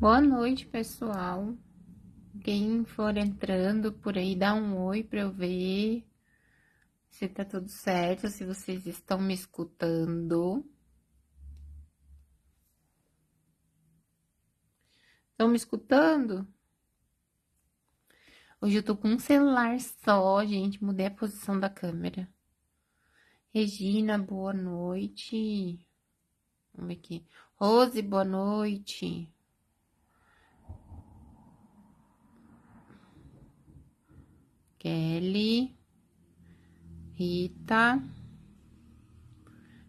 Boa noite, pessoal. Quem for entrando por aí, dá um oi para eu ver se tá tudo certo, se vocês estão me escutando. Estão me escutando? Hoje eu tô com um celular só, gente. Mudei a posição da câmera. Regina, boa noite. Vamos ver aqui. Rose, boa noite. Kelly, Rita,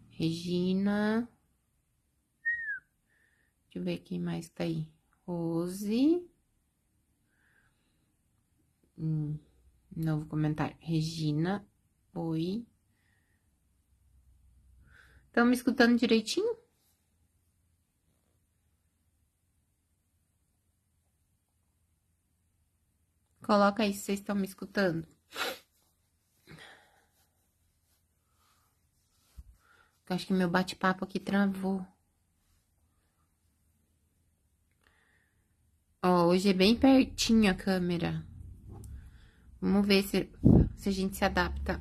Regina. Deixa eu ver quem mais tá aí. Rose. Novo comentário. Regina, oi. Estão me escutando direitinho? Coloca aí se vocês estão me escutando. Eu acho que meu bate-papo aqui travou. Ó, hoje é bem pertinho a câmera. Vamos ver se a gente se adapta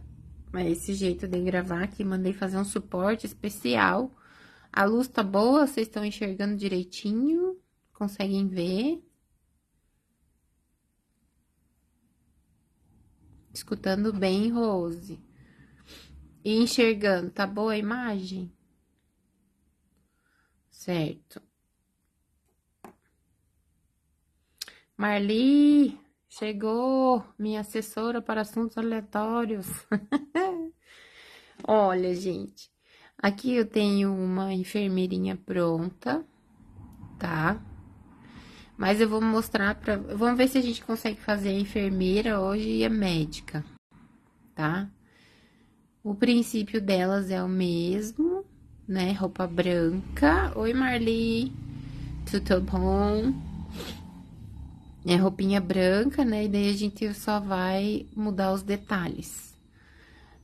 a esse jeito de gravar aqui. Mandei fazer um suporte especial. A luz tá boa, vocês estão enxergando direitinho? Conseguem ver? Escutando bem, Rose. E enxergando, tá boa a imagem? Certo. Marli, chegou minha assessora para assuntos aleatórios. Olha, gente, aqui eu tenho uma enfermeirinha pronta, tá? Mas eu vou mostrar pra. Vamos ver se a gente consegue fazer a enfermeira hoje e a médica, tá? O princípio delas é o mesmo, né? Roupa branca. Oi, Marli, tudo bom? É roupinha branca, né? E daí a gente só vai mudar os detalhes.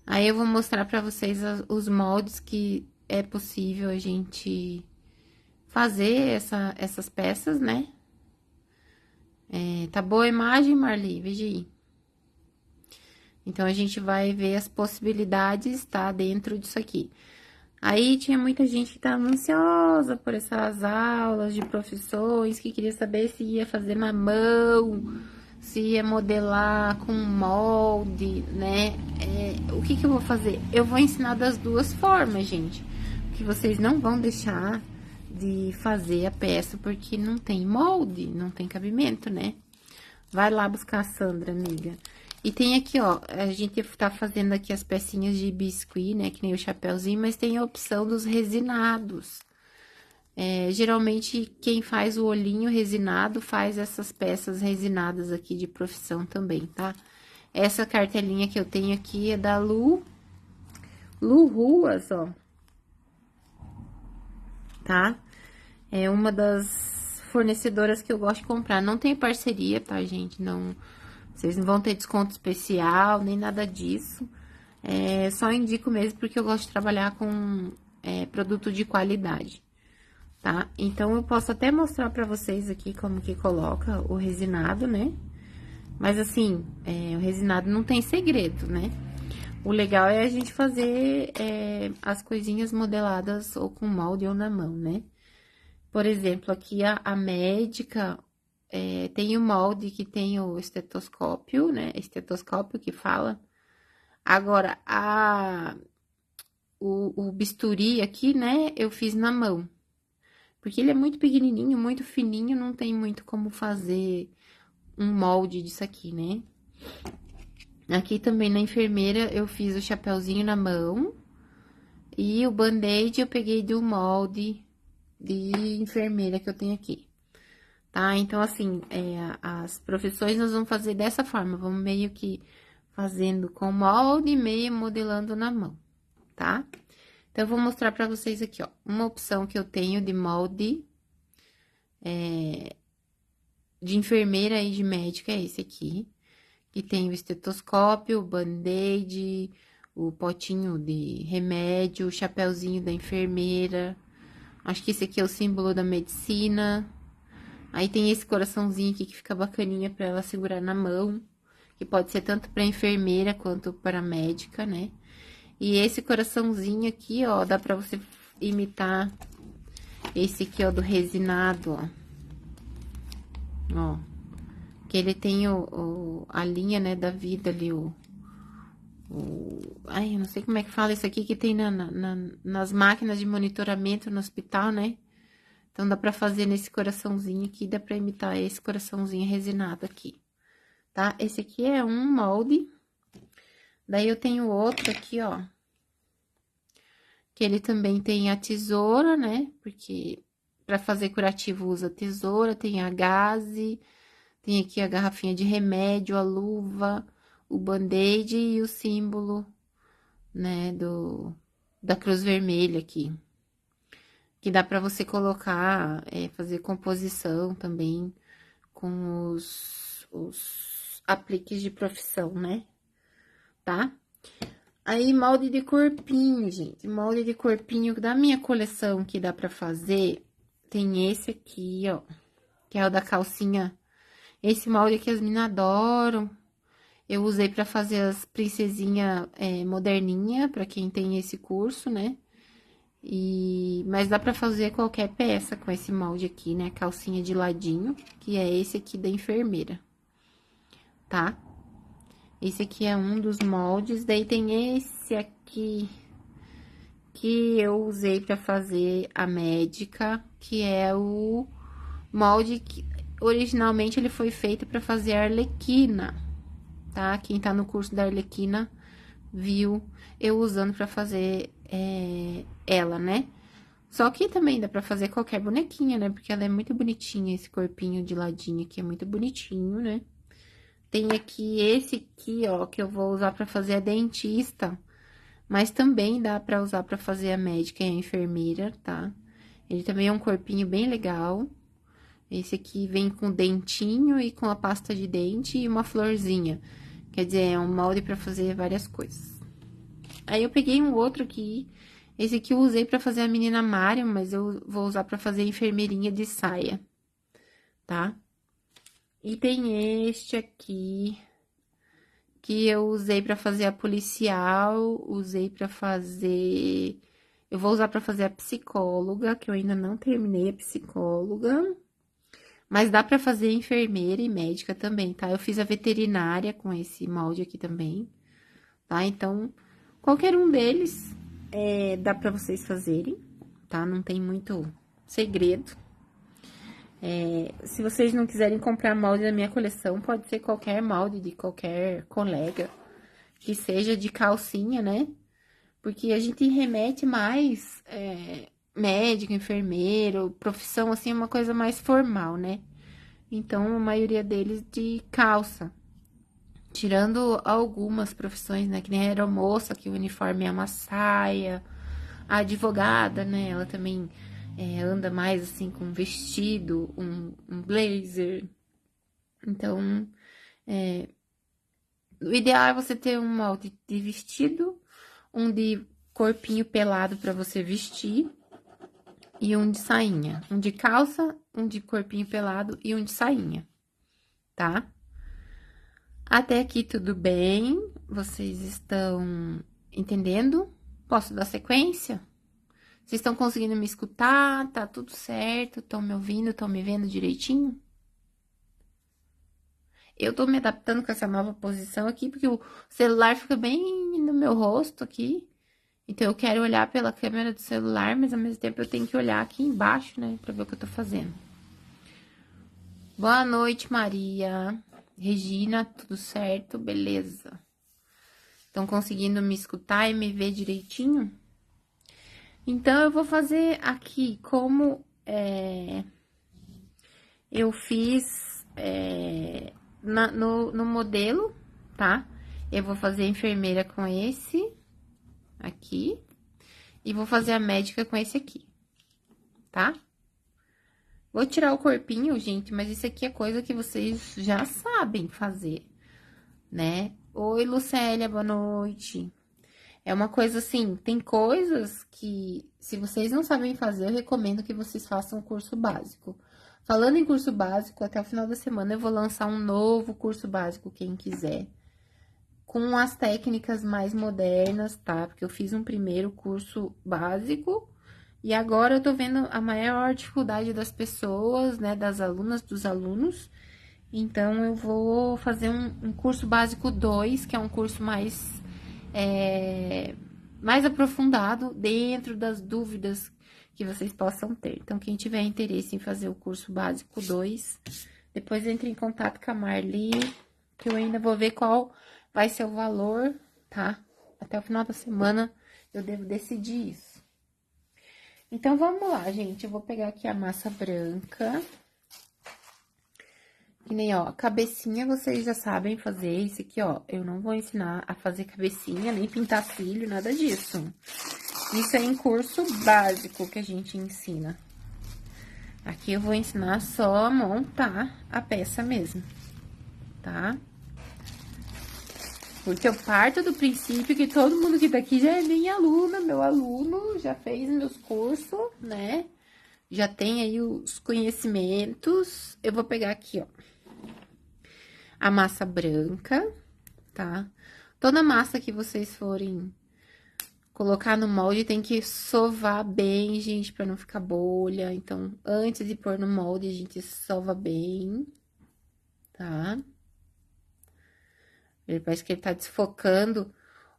Aí eu vou mostrar pra vocês os moldes que é possível a gente fazer essas peças, né? Tá boa a imagem, Marli? Veja aí. Então, a gente vai ver as possibilidades, tá? Dentro disso aqui. Aí, tinha muita gente que tava ansiosa por essas aulas de profissões, que queria saber se ia fazer na mão, se ia modelar com molde, né? O que que eu vou fazer? Eu vou ensinar das duas formas, gente. Que vocês não vão deixar de fazer a peça porque não tem molde, não tem cabimento, né? Vai lá buscar a Sandra, amiga. E tem aqui, ó, a gente tá fazendo aqui as pecinhas de biscuit, né, que nem o chapéuzinho, mas tem a opção dos resinados. Geralmente, quem faz o olhinho resinado faz essas peças resinadas aqui de profissão também, tá? Essa cartelinha que eu tenho aqui é da Lu Ruas, ó. Tá? É uma das fornecedoras que eu gosto de comprar. Não tem parceria, tá, gente? Não, vocês não vão ter desconto especial, nem nada disso. Só indico mesmo porque eu gosto de trabalhar com produto de qualidade, tá? Então, eu posso até mostrar pra vocês aqui como que coloca o resinado, né? Mas, assim, o resinado não tem segredo, né? O legal é a gente fazer as coisinhas modeladas ou com molde ou na mão, né? Por exemplo, aqui a médica tem o molde que tem o estetoscópio, né? Estetoscópio que fala. Agora, o bisturi aqui, né? Eu fiz na mão. Porque ele é muito pequenininho, muito fininho, não tem muito como fazer um molde disso aqui, né? Aqui também na enfermeira eu fiz o chapéuzinho na mão. E o band-aid eu peguei do molde de enfermeira que eu tenho aqui. Tá? Então, assim, as profissões nós vamos fazer dessa forma. Vamos meio que fazendo com molde e meio modelando na mão, tá? Então, eu vou mostrar pra vocês aqui, ó. Uma opção que eu tenho de molde de enfermeira e de médica é esse aqui. Que tem o estetoscópio, o band-aid, o potinho de remédio, o chapéuzinho da enfermeira. Acho que esse aqui é o símbolo da medicina. Aí tem esse coraçãozinho aqui que fica bacaninha pra ela segurar na mão, que pode ser tanto pra enfermeira quanto pra médica, né? E esse coraçãozinho aqui, ó, dá pra você imitar esse aqui, ó, do resinado, ó. Ó, que ele tem a linha, né, da vida ali, ai, eu não sei como é que fala isso aqui que tem nas máquinas de monitoramento no hospital, né? Então, dá pra fazer nesse coraçãozinho aqui, dá pra imitar esse coraçãozinho resinado aqui, tá? Esse aqui é um molde. Daí, eu tenho outro aqui, ó. Que ele também tem a tesoura, né? Porque pra fazer curativo usa tesoura, tem a gaze, tem aqui a garrafinha de remédio, a luva, o band-aid e o símbolo, né, da Cruz Vermelha aqui. Que dá pra você colocar, fazer composição também com os apliques de profissão, né? Tá? Aí, molde de corpinho, gente. Molde de corpinho da minha coleção que dá pra fazer, tem esse aqui, ó. Que é o da calcinha. Esse molde aqui as meninas adoram. Eu usei pra fazer as princesinha moderninha, pra quem tem esse curso, né? Mas dá pra fazer qualquer peça com esse molde aqui, né? Calcinha de ladinho, que é esse aqui da enfermeira, tá? Esse aqui é um dos moldes, daí tem esse aqui que eu usei pra fazer a médica, que é o molde que originalmente ele foi feito pra fazer a Arlequina, tá? Quem tá no curso da Arlequina viu eu usando pra fazer ela, né? Só que também dá pra fazer qualquer bonequinha, né? Porque ela é muito bonitinha, esse corpinho de ladinho aqui é muito bonitinho, né? Tem aqui esse aqui, ó, que eu vou usar pra fazer a dentista. Mas também dá pra usar pra fazer a médica e a enfermeira, tá? Ele também é um corpinho bem legal. Esse aqui vem com dentinho e com a pasta de dente e uma florzinha. Quer dizer, é um molde pra fazer várias coisas. Aí, eu peguei um outro aqui. Esse aqui eu usei pra fazer a menina Mário, mas eu vou usar pra fazer a enfermeirinha de saia, tá? E tem este aqui, que eu usei pra fazer a policial, usei pra fazer... Eu vou usar pra fazer a psicóloga, que eu ainda não terminei a psicóloga. Mas dá pra fazer enfermeira e médica também, tá? Eu fiz a veterinária com esse molde aqui também, tá? Então, qualquer um deles dá pra vocês fazerem, tá? Não tem muito segredo. Se vocês não quiserem comprar molde da minha coleção, pode ser qualquer molde de qualquer colega, que seja de calcinha, né? Porque a gente remete mais médico, enfermeiro, profissão, assim, é uma coisa mais formal, né? Então, a maioria deles de calça. Tirando algumas profissões, né? Que nem a aeromoça, que o uniforme é uma saia. A advogada, né? Ela também anda mais, assim, com um vestido, um blazer. Então, o ideal é você ter um molde de vestido, um de corpinho pelado pra você vestir e um de sainha. Um de calça, um de corpinho pelado e um de sainha, tá? Até aqui tudo bem? Vocês estão entendendo? Posso dar sequência? Vocês estão conseguindo me escutar? Tá tudo certo? Estão me ouvindo? Estão me vendo direitinho? Eu tô me adaptando com essa nova posição aqui, porque o celular fica bem no meu rosto aqui. Então, eu quero olhar pela câmera do celular, mas ao mesmo tempo eu tenho que olhar aqui embaixo, né? Pra ver o que eu tô fazendo. Boa noite, Maria. Regina, tudo certo? Beleza. Estão conseguindo me escutar e me ver direitinho? Então, eu vou fazer aqui como eu fiz no modelo, tá? Eu vou fazer a enfermeira com esse aqui e vou fazer a médica com esse aqui, tá? Vou tirar o corpinho, gente, mas isso aqui é coisa que vocês já sabem fazer, né? Oi, Lucélia, boa noite. É uma coisa assim, tem coisas que, se vocês não sabem fazer, eu recomendo que vocês façam o curso básico. Falando em curso básico, até o final da semana eu vou lançar um novo curso básico, quem quiser. Com as técnicas mais modernas, tá? Porque eu fiz um primeiro curso básico e agora eu tô vendo a maior dificuldade das pessoas, né? Das alunas, dos alunos. Então, eu vou fazer um curso básico 2, que é um curso mais aprofundado dentro das dúvidas que vocês possam ter. Então, quem tiver interesse em fazer o curso básico 2, depois entre em contato com a Marli, que eu ainda vou ver qual vai ser o valor, tá? Até o final da semana eu devo decidir isso. Então, vamos lá, gente. Eu vou pegar aqui a massa branca. Que nem, ó, cabecinha vocês já sabem fazer. Isso aqui, ó, eu não vou ensinar a fazer cabecinha, nem pintar cílio, nada disso. Isso é em curso básico que a gente ensina. Aqui eu vou ensinar só a montar a peça mesmo, tá? Porque eu parto do princípio que todo mundo que tá aqui já é minha aluna, meu aluno, já fez meus cursos, né? Já tem aí os conhecimentos. Eu vou pegar aqui, ó, a massa branca, tá? Toda massa que vocês forem colocar no molde tem que sovar bem, gente, pra não ficar bolha. Então, antes de pôr no molde, a gente sova bem, tá? Ele parece que ele tá desfocando.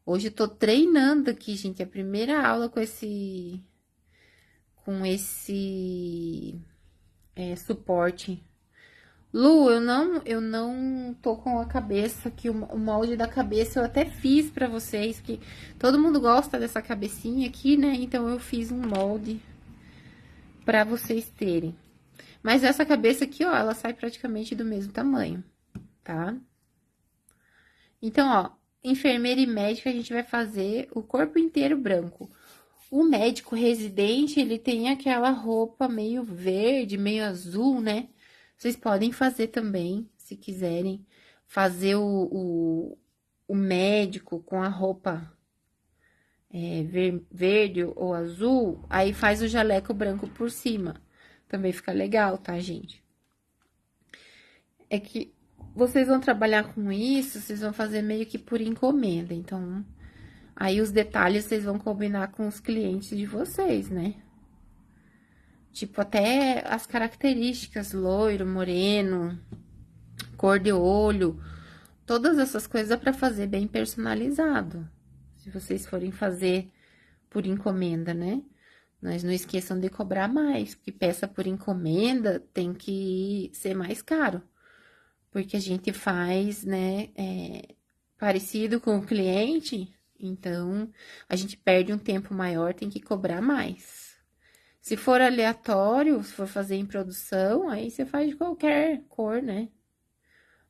Hoje eu tô treinando aqui, gente, a primeira aula com esse suporte. Lu, eu não tô com a cabeça aqui, o molde da cabeça eu até fiz pra vocês, que todo mundo gosta dessa cabecinha aqui, né? Então, eu fiz um molde pra vocês terem. Mas essa cabeça aqui, ó, ela sai praticamente do mesmo tamanho, tá? Então, ó, enfermeira e médica, a gente vai fazer o corpo inteiro branco. O médico residente, ele tem aquela roupa meio verde, meio azul, né? Vocês podem fazer também, se quiserem, fazer o médico com a roupa verde ou azul, aí faz o jaleco branco por cima. Também fica legal, tá, gente? É que vocês vão trabalhar com isso, vocês vão fazer meio que por encomenda, então, aí os detalhes vocês vão combinar com os clientes de vocês, né? Tipo, até as características, loiro, moreno, cor de olho, todas essas coisas dá pra fazer bem personalizado. Se vocês forem fazer por encomenda, né? Mas não esqueçam de cobrar mais, porque peça por encomenda tem que ser mais caro. Porque a gente faz, né, parecido com o cliente, então a gente perde um tempo maior, tem que cobrar mais. Se for aleatório, se for fazer em produção, aí você faz de qualquer cor, né?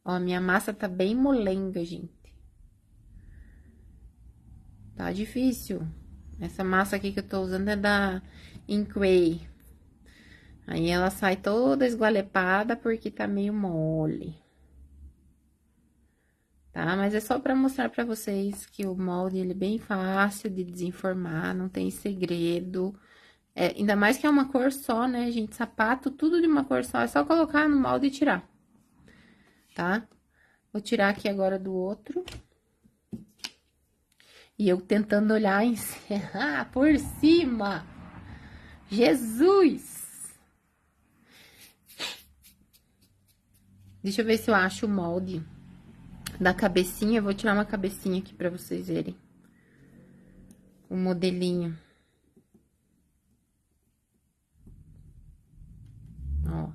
Ó, minha massa tá bem molenga, gente. Tá difícil. Essa massa aqui que eu tô usando é da Inkway. Aí ela sai toda esgualepada porque tá meio mole. Tá? Mas é só pra mostrar pra vocês que o molde, ele é bem fácil de desenformar, não tem segredo. Ainda mais que é uma cor só, né, gente? Sapato, tudo de uma cor só. É só colocar no molde e tirar. Tá? Vou tirar aqui agora do outro. E eu tentando olhar em por cima. Jesus! Deixa eu ver se eu acho o molde da cabecinha. Eu vou tirar uma cabecinha aqui pra vocês verem. O modelinho. Ó.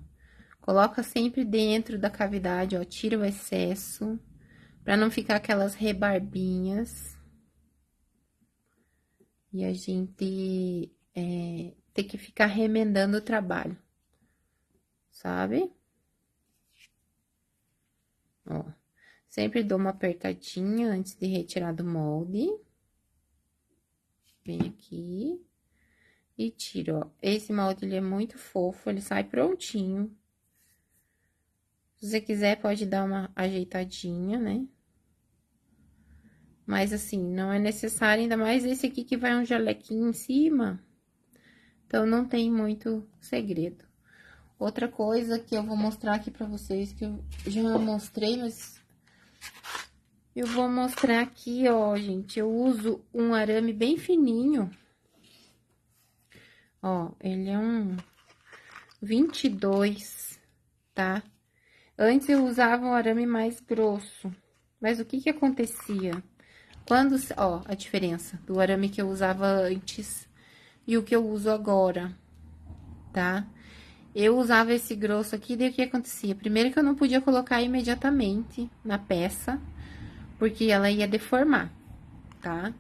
Coloca sempre dentro da cavidade, ó. Tira o excesso. Pra não ficar aquelas rebarbinhas. E a gente tem que ficar remendando o trabalho. Sabe? Ó. Sempre dou uma apertadinha antes de retirar do molde. Vem aqui. E tiro, ó. Esse molde, ele é muito fofo, ele sai prontinho. Se você quiser, pode dar uma ajeitadinha, né? Mas, assim, não é necessário, ainda mais esse aqui que vai um jalequinho em cima. Então, não tem muito segredo. Outra coisa que eu vou mostrar aqui pra vocês, que eu já mostrei, mas eu vou mostrar aqui, ó, gente. Eu uso um arame bem fininho. Ó, ele é um 22, tá? Antes eu usava um arame mais grosso. Mas o que que acontecia? Quando, ó, a diferença do arame que eu usava antes e o que eu uso agora, tá? Eu usava esse grosso aqui, daí o que acontecia? Primeiro que eu não podia colocar imediatamente na peça, porque ela ia deformar, tá?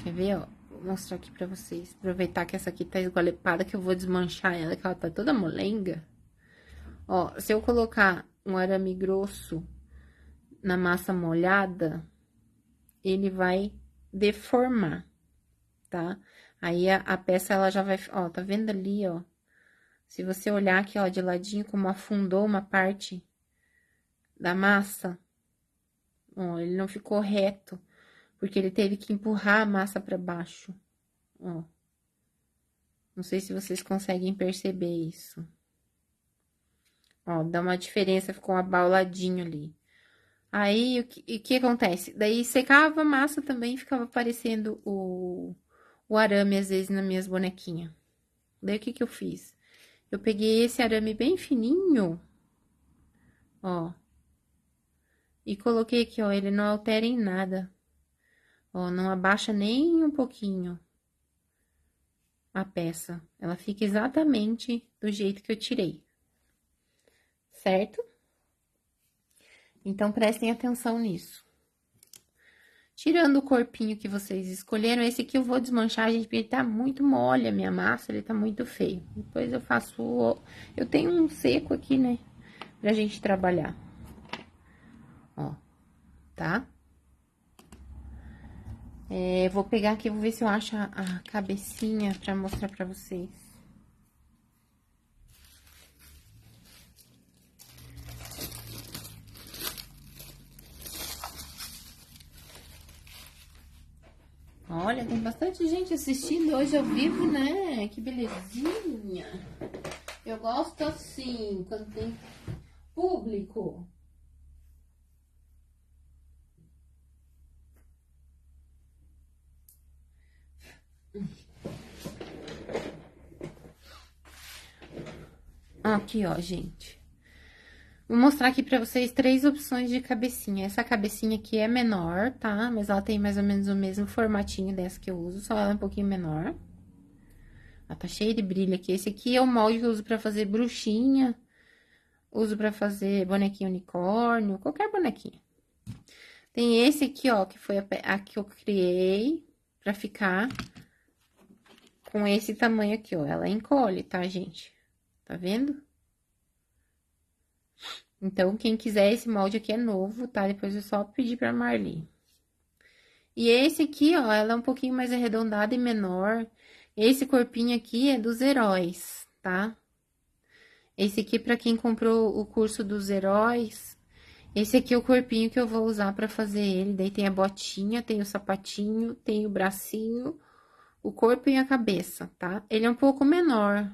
Quer ver, ó? Vou mostrar aqui pra vocês. Aproveitar que essa aqui tá esgualepada, que eu vou desmanchar ela, que ela tá toda molenga. Ó, se eu colocar um arame grosso na massa molhada, ele vai deformar, tá? Aí, a peça, ela já vai... Ó, tá vendo ali, ó? Se você olhar aqui, ó, de ladinho, como afundou uma parte da massa, ó, ele não ficou reto, porque ele teve que empurrar a massa pra baixo, ó. Não sei se vocês conseguem perceber isso. Ó, dá uma diferença, ficou um abauladinho ali. Aí, o que acontece? Daí, secava a massa também, ficava aparecendo o arame, às vezes, nas minhas bonequinhas. Daí, o que que eu fiz? Eu peguei esse arame bem fininho, ó, e coloquei aqui, ó, ele não altera em nada. Ó, não abaixa nem um pouquinho a peça. Ela fica exatamente do jeito que eu tirei. Certo? Então, prestem atenção nisso. Tirando o corpinho que vocês escolheram, esse aqui eu vou desmanchar, gente, porque ele tá muito mole, a minha massa, ele tá muito feio. Depois eu faço... Eu tenho um seco aqui, né? Pra gente trabalhar. Ó, tá? Vou pegar aqui, vou ver se eu acho a cabecinha pra mostrar pra vocês. Olha, tem bastante gente assistindo hoje ao vivo, né? Que belezinha. Eu gosto assim, quando tem público. Aqui, ó, gente. Vou mostrar aqui pra vocês 3 opções de cabecinha. Essa cabecinha aqui é menor, tá? Mas ela tem mais ou menos o mesmo formatinho dessa que eu uso, só ela é um pouquinho menor. Ela tá cheia de brilho aqui. Esse aqui é o molde que eu uso pra fazer bruxinha. Uso pra fazer bonequinho unicórnio, qualquer bonequinha. Tem esse aqui, ó, que foi a que eu criei pra ficar com esse tamanho aqui, ó. Ela encolhe, tá, gente? Tá vendo? Então, quem quiser, esse molde aqui é novo, tá? Depois é só pedir pra Marli. E esse aqui, ó, ela é um pouquinho mais arredondada e menor. Esse corpinho aqui é dos heróis, tá? Esse aqui, pra quem comprou o curso dos heróis, esse aqui é o corpinho que eu vou usar pra fazer ele. Daí tem a botinha, tem o sapatinho, tem o bracinho, o corpo e a cabeça, tá? Ele é um pouco menor.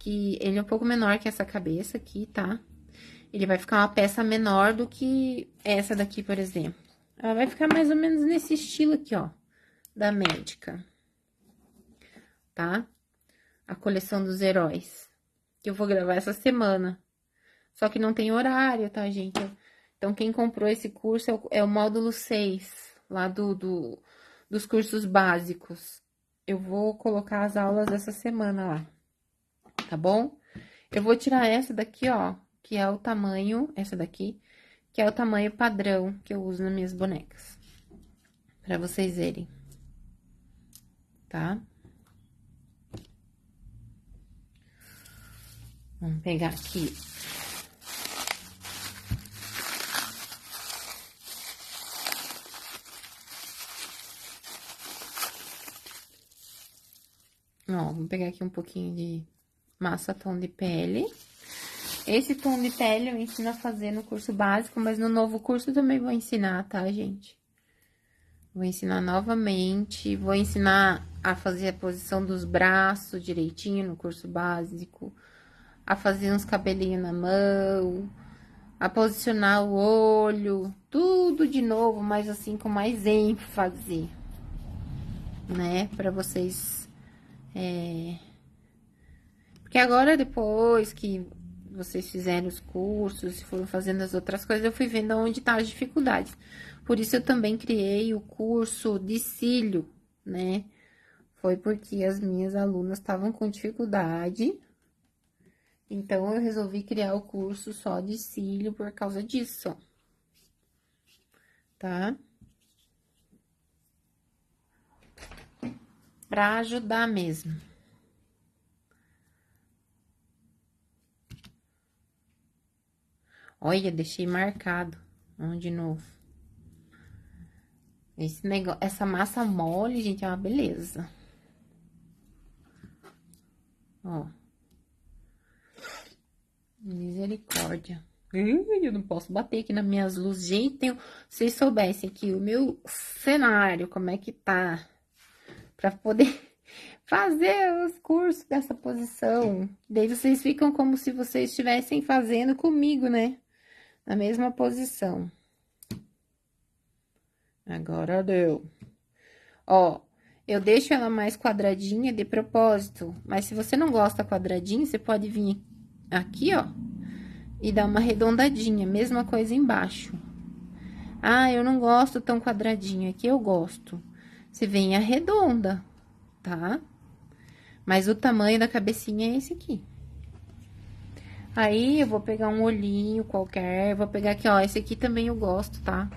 Ele é um pouco menor que essa cabeça aqui, tá? Ele vai ficar uma peça menor do que essa daqui, por exemplo. Ela vai ficar mais ou menos nesse estilo aqui, ó, da médica, tá? A coleção dos heróis, que eu vou gravar essa semana. Só que não tem horário, tá, gente? Então, quem comprou esse curso é o módulo 6, lá dos cursos básicos. Eu vou colocar as aulas dessa semana lá, tá bom? Eu vou tirar essa daqui, ó, que é o tamanho, essa daqui, que é o tamanho padrão que eu uso nas minhas bonecas. Pra vocês verem. Tá? Vamos pegar aqui. Ó, vamos pegar aqui um pouquinho de massa tom de pele. Esse tom de pele eu ensino a fazer no curso básico, mas no novo curso eu também vou ensinar, tá, gente? Vou ensinar novamente, vou ensinar a fazer a posição dos braços direitinho no curso básico, a fazer uns cabelinhos na mão, a posicionar o olho, tudo de novo, mas assim com mais ênfase, né? Pra vocês. Porque agora, depois que vocês fizeram os cursos e foram fazendo as outras coisas, eu fui vendo onde tá as dificuldades. Por isso, eu também criei o curso de cílio, né? Foi porque as minhas alunas estavam com dificuldade. Então, eu resolvi criar o curso só de cílio por causa disso, tá? Pra ajudar mesmo. Olha, deixei marcado. Vamos de novo. Esse negócio, essa massa mole, gente, é uma beleza. Ó. Misericórdia. Eu não posso bater aqui nas minhas luzes. Gente, se vocês soubessem aqui o meu cenário, como é que tá, pra poder fazer os cursos dessa posição. Daí vocês ficam como se vocês estivessem fazendo comigo, né? Na mesma posição. Agora deu. Ó, eu deixo ela mais quadradinha de propósito, mas se você não gosta quadradinho, você pode vir aqui, ó, e dar uma arredondadinha, mesma coisa embaixo. Ah, eu não gosto tão quadradinho, aqui eu gosto. Você vem arredonda, tá? Mas o tamanho da cabecinha é esse aqui. Aí, eu vou pegar um olhinho qualquer, vou pegar aqui, ó, esse aqui também eu gosto, tá?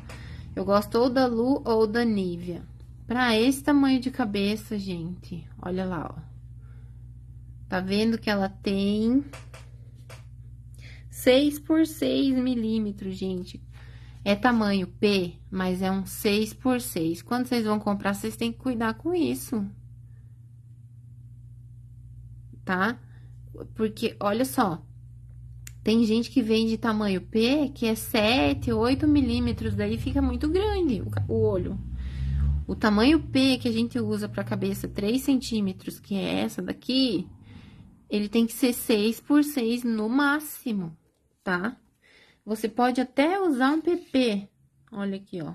Eu gosto ou da Lu ou da Nivea. Pra esse tamanho de cabeça, gente, olha lá, ó. Tá vendo que ela tem 6 por 6 milímetros, gente. É tamanho P, mas é um 6 por 6. Quando vocês vão comprar, vocês têm que cuidar com isso. Tá? Porque, olha só, tem gente que vende tamanho P, que é 7, 8 milímetros, daí fica muito grande o olho. O tamanho P que a gente usa pra cabeça, 3 centímetros, que é essa daqui, ele tem que ser 6 por 6 no máximo, tá? Você pode até usar um PP. Olha aqui, ó.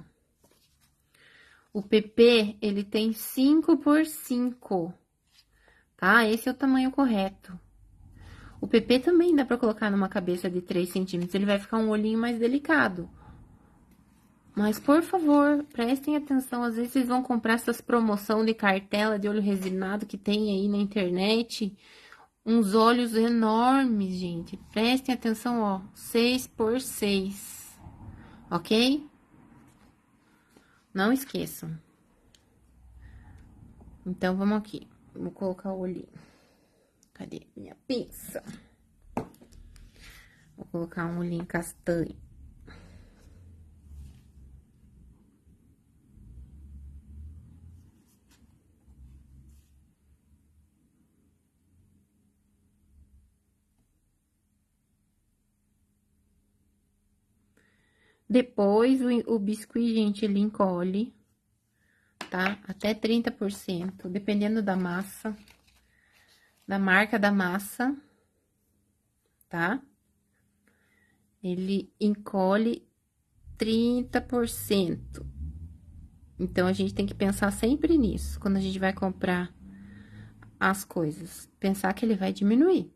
O PP, ele tem 5 por 5, tá? Esse é o tamanho correto. O PP também dá pra colocar numa cabeça de 3 centímetros, ele vai ficar um olhinho mais delicado. Mas, por favor, prestem atenção, às vezes vocês vão comprar essas promoção de cartela de olho resinado que tem aí na internet. Uns olhos enormes, gente. Prestem atenção, ó, 6 por 6, ok? Não esqueçam. Então, vamos aqui. Vou colocar o olhinho. Cadê minha pinça? Vou colocar um olhinho castanho. Depois, o biscuit, gente, ele encolhe, tá? Até 30%, dependendo da massa, da marca da massa, tá? Ele encolhe 30%. Então, a gente tem que pensar sempre nisso, quando a gente vai comprar as coisas. Pensar que ele vai diminuir,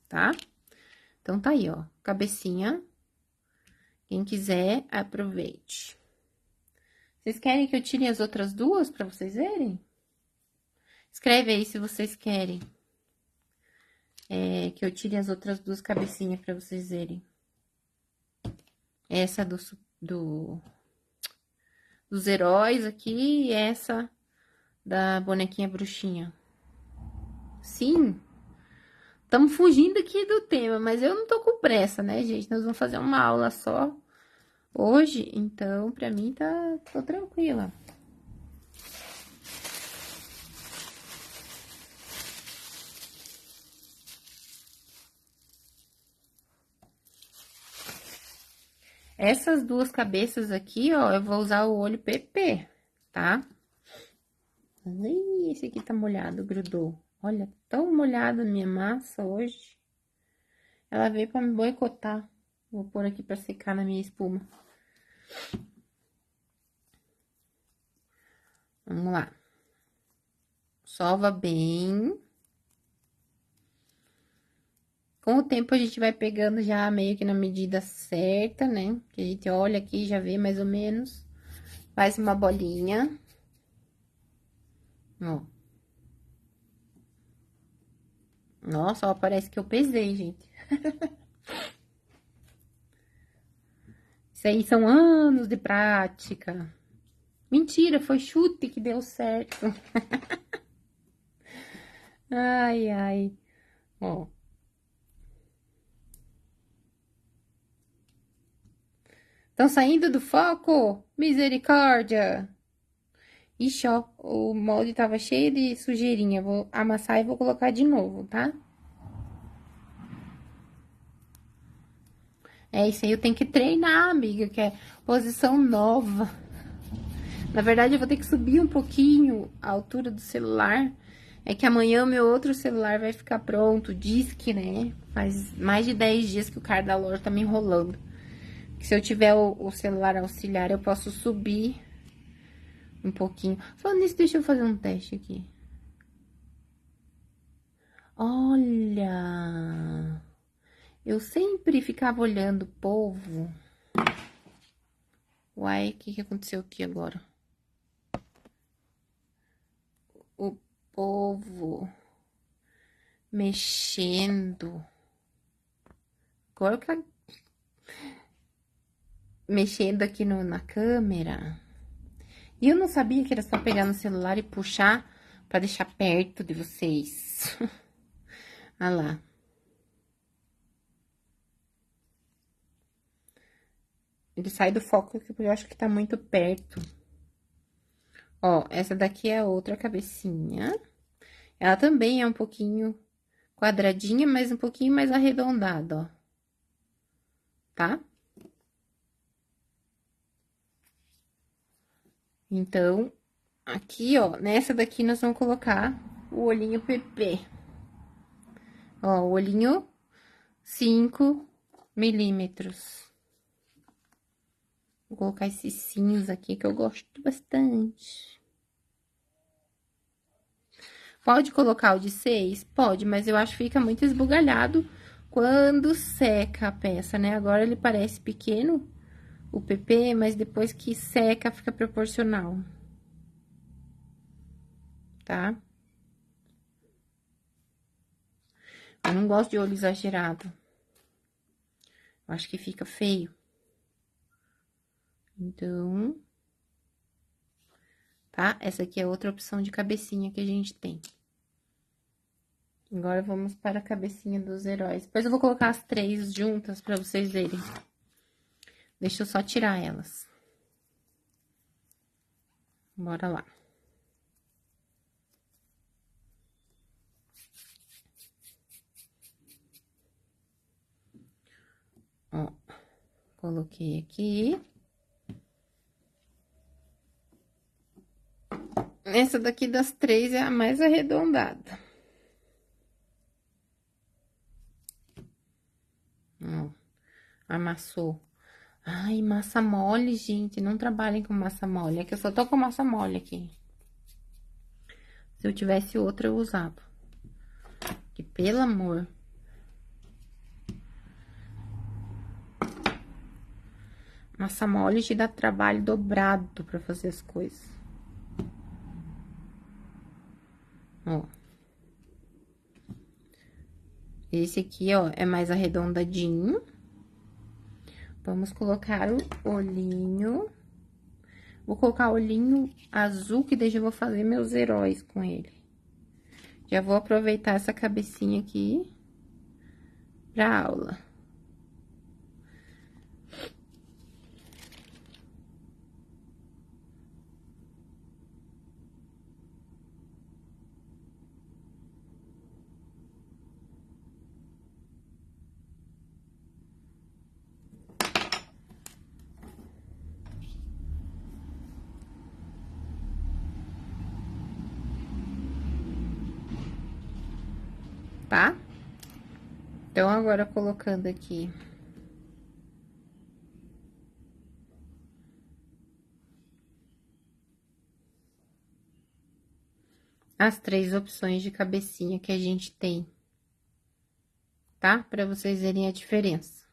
tá? Então, tá aí, ó, cabecinha. Quem quiser, aproveite. Vocês querem que eu tire as outras duas pra vocês verem? Escreve aí se vocês querem. Que eu tire as outras duas cabecinhas pra vocês verem. Essa dos heróis aqui e essa da bonequinha bruxinha. Sim, estamos fugindo aqui do tema, mas eu não tô com pressa, né, gente? Nós vamos fazer uma aula só hoje, então pra mim tô tranquila. Essas duas cabeças aqui, ó, eu vou usar o olho PP, tá? Ih, esse aqui tá molhado, grudou. Olha, tão molhada a minha massa hoje. Ela veio pra me boicotar. Vou pôr aqui pra secar na minha espuma. Vamos lá. Sova bem. Com o tempo a gente vai pegando já meio que na medida certa, né? Que a gente olha aqui, já vê mais ou menos. Faz uma bolinha. Ó. Nossa, ó, parece que eu pesei, gente. Isso aí são anos de prática. Mentira, foi chute que deu certo. Ai, ai. Ó. Estão saindo do foco? Misericórdia! Ixi, ó, o molde tava cheio de sujeirinha. Vou amassar e vou colocar de novo, tá? É isso aí, eu tenho que treinar, amiga, que é posição nova. Na verdade, eu vou ter que subir um pouquinho a altura do celular. É que amanhã o meu outro celular vai ficar pronto. Diz que, né? Faz mais de 10 dias que o cara da loja tá me enrolando. Que se eu tiver o celular auxiliar, eu posso subir um pouquinho. Falando nisso, deixa eu fazer um teste aqui. Olha! Eu sempre ficava olhando o povo. Uai, o que aconteceu aqui agora? O povo mexendo. Agora que mexendo aqui na câmera. E eu não sabia que era só pegar no celular e puxar pra deixar perto de vocês. Olha lá. Ele sai do foco porque eu acho que tá muito perto. Ó, essa daqui é a outra cabecinha. Ela também é um pouquinho quadradinha, mas um pouquinho mais arredondada, ó. Tá? Então, aqui, ó, nessa daqui nós vamos colocar o olhinho PP. Ó, o olhinho 5 milímetros. Vou colocar esse cinza aqui que eu gosto bastante. Pode colocar o de 6? Pode, mas eu acho que fica muito esbugalhado quando seca a peça, né? Agora ele parece pequeno, o PP, mas depois que seca fica proporcional. Tá? Eu não gosto de olho exagerado. Eu acho que fica feio. Então, tá? Essa aqui é outra opção de cabecinha que a gente tem. Agora, vamos para a cabecinha dos heróis. Depois eu vou colocar as 3 juntas pra vocês verem. Deixa eu só tirar elas. Bora lá. Ó, coloquei aqui. Essa daqui das 3 é a mais arredondada. Ó, amassou. Ai, massa mole, gente. Não trabalhem com massa mole. É que eu só tô com massa mole aqui. Se eu tivesse outra, eu usava. Que pelo amor. Massa mole te dá trabalho dobrado pra fazer as coisas. Ó. Esse aqui, ó, é mais arredondadinho. Vamos colocar o olhinho. Vou colocar o olhinho azul, que daí já vou fazer meus heróis com ele. Já vou aproveitar essa cabecinha aqui pra aula. Tá? Então, agora colocando aqui as 3 opções de cabecinha que a gente tem, tá? Pra vocês verem a diferença.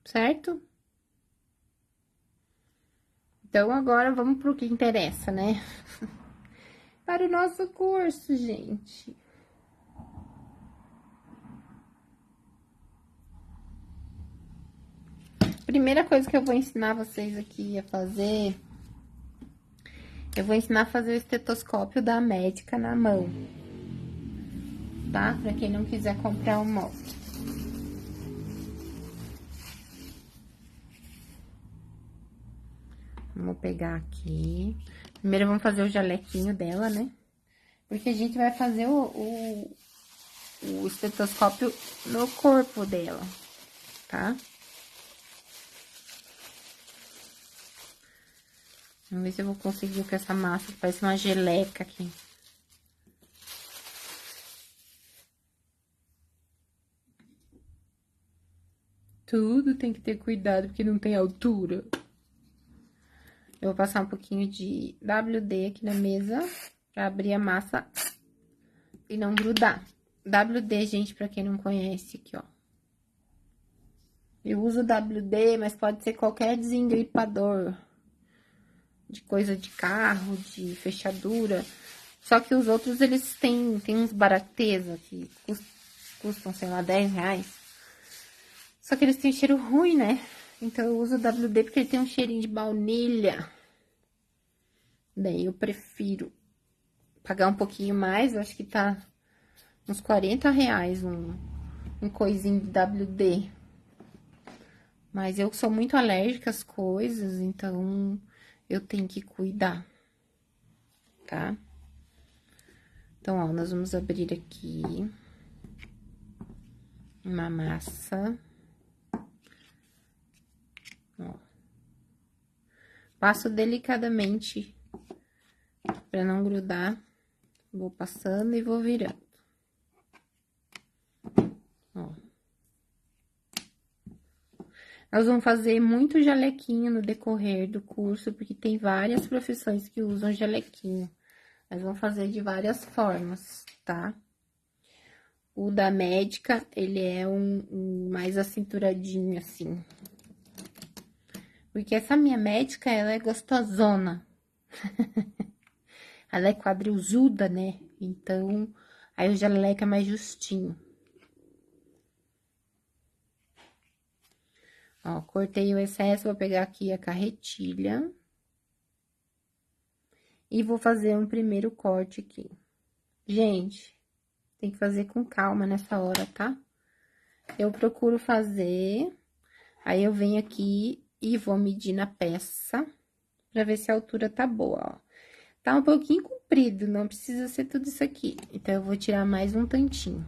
Certo? Então, agora vamos pro que interessa, né? Para o nosso curso, gente. Primeira coisa que eu vou ensinar vocês aqui a fazer, eu vou ensinar a fazer o estetoscópio da médica na mão, tá? Pra quem não quiser comprar um molde. Vamos pegar aqui. Primeiro, vamos fazer o jalequinho dela, né? Porque a gente vai fazer o estetoscópio no corpo dela, tá? Vamos ver se eu vou conseguir com essa massa, que parece uma geleca aqui. Tudo tem que ter cuidado, porque não tem altura. Eu vou passar um pouquinho de WD aqui na mesa, pra abrir a massa e não grudar. WD, gente, pra quem não conhece, aqui, ó. Eu uso WD, mas pode ser qualquer desengripador de coisa de carro, de fechadura. Só que os outros, eles têm uns barateza que custam, sei lá, 10 reais. Só que eles têm cheiro ruim, né? Então, eu uso o WD porque ele tem um cheirinho de baunilha. Daí, eu prefiro pagar um pouquinho mais, eu acho que tá uns 40 reais um coisinho de WD. Mas eu sou muito alérgica às coisas, então eu tenho que cuidar, tá? Então, ó, nós vamos abrir aqui uma massa. Ó. Passo delicadamente pra não grudar. Vou passando e vou virando. Ó. Nós vamos fazer muito jalequinho no decorrer do curso, porque tem várias profissões que usam jalequinho. Nós vamos fazer de várias formas, tá? O da médica, ele é um mais acinturadinho, assim. Porque essa minha médica, ela é gostosona. Ela é quadrilzuda, né? Então, aí o jaleco é mais justinho. Ó, cortei o excesso, vou pegar aqui a carretilha. E vou fazer um primeiro corte aqui. Gente, tem que fazer com calma nessa hora, tá? Eu procuro fazer, aí eu venho aqui e vou medir na peça, pra ver se a altura tá boa, ó. Tá um pouquinho comprido, não precisa ser tudo isso aqui. Então, eu vou tirar mais um tantinho.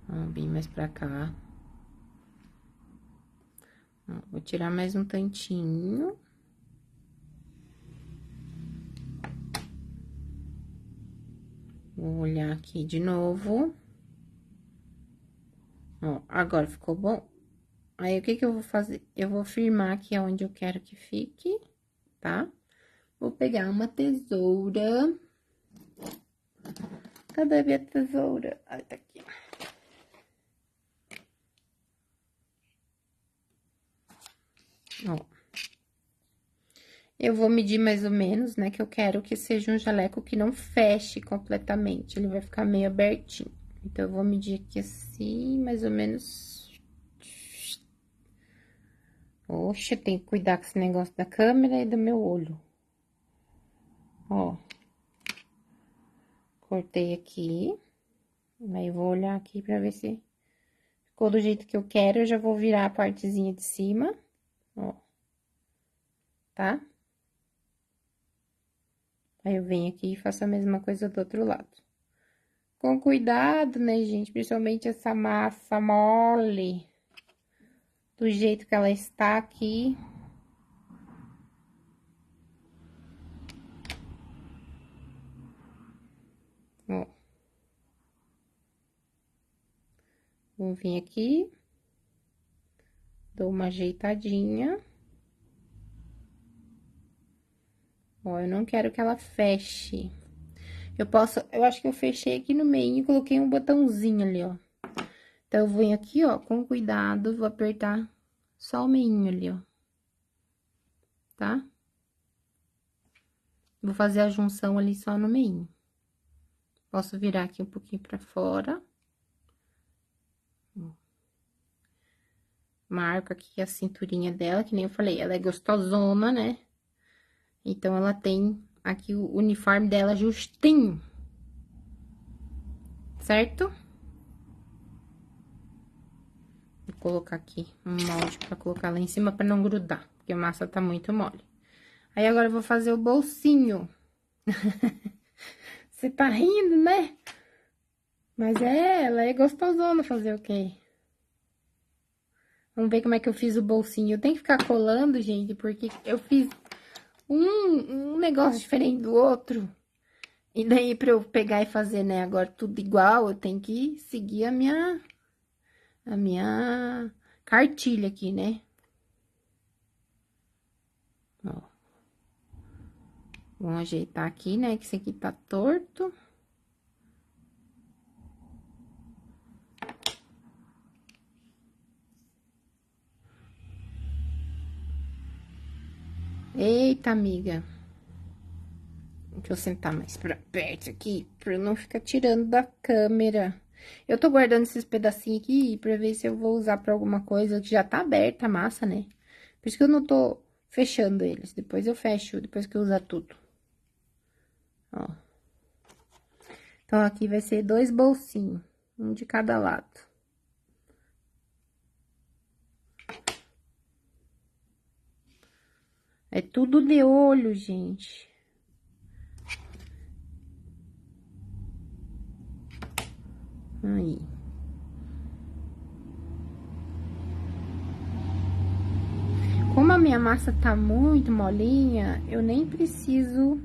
Vamos bem mais pra cá. Ó, vou tirar mais um tantinho. Vou olhar aqui de novo. Ó, agora ficou bom? Aí, o que que eu vou fazer? Eu vou firmar aqui onde eu quero que fique, tá? Vou pegar uma tesoura. Cadê a minha tesoura? Ah, tá aqui. Ó. Eu vou medir mais ou menos, né? Que eu quero que seja um jaleco que não feche completamente. Ele vai ficar meio abertinho. Então, eu vou medir aqui assim, mais ou menos. Oxe, tem que cuidar com esse negócio da câmera e do meu olho. Ó. Cortei aqui. Aí, eu vou olhar aqui pra ver se ficou do jeito que eu quero. Eu já vou virar a partezinha de cima, ó. Tá? Aí, eu venho aqui e faço a mesma coisa do outro lado. Com cuidado, né, gente? Principalmente essa massa mole. Do jeito que ela está aqui. Vou vir aqui. Dou uma ajeitadinha. Ó, eu não quero que ela feche. Eu acho que eu fechei aqui no meio e coloquei um botãozinho ali, ó. Então, eu venho aqui, ó, com cuidado, vou apertar só o meinho ali, ó. Tá? Vou fazer a junção ali só no meinho. Posso virar aqui um pouquinho pra fora. Marco aqui a cinturinha dela, que nem eu falei, ela é gostosona, né? Então, ela tem aqui o uniforme dela justinho. Certo? Vou colocar aqui um molde pra colocar lá em cima pra não grudar, porque a massa tá muito mole. Aí, agora eu vou fazer o bolsinho. Você tá rindo, né? Mas ela é gostosona fazer o quê? Vamos ver como é que eu fiz o bolsinho. Eu tenho que ficar colando, gente, porque eu fiz um negócio diferente do outro. E daí, pra eu pegar e fazer, né, agora tudo igual, eu tenho que seguir a minha cartilha aqui, né? Ó. Vamos ajeitar aqui, né, que esse aqui tá torto. Eita, amiga. Deixa eu sentar mais pra perto aqui, pra eu não ficar tirando da câmera. Eu tô guardando esses pedacinhos aqui pra ver se eu vou usar pra alguma coisa que já tá aberta a massa, né? Por isso que eu não tô fechando eles. Depois eu fecho, depois que eu usar tudo. Ó. Então, aqui vai ser 2 bolsinhos, um de cada lado. É tudo de olho, gente. Aí. Como a minha massa tá muito molinha, eu nem preciso...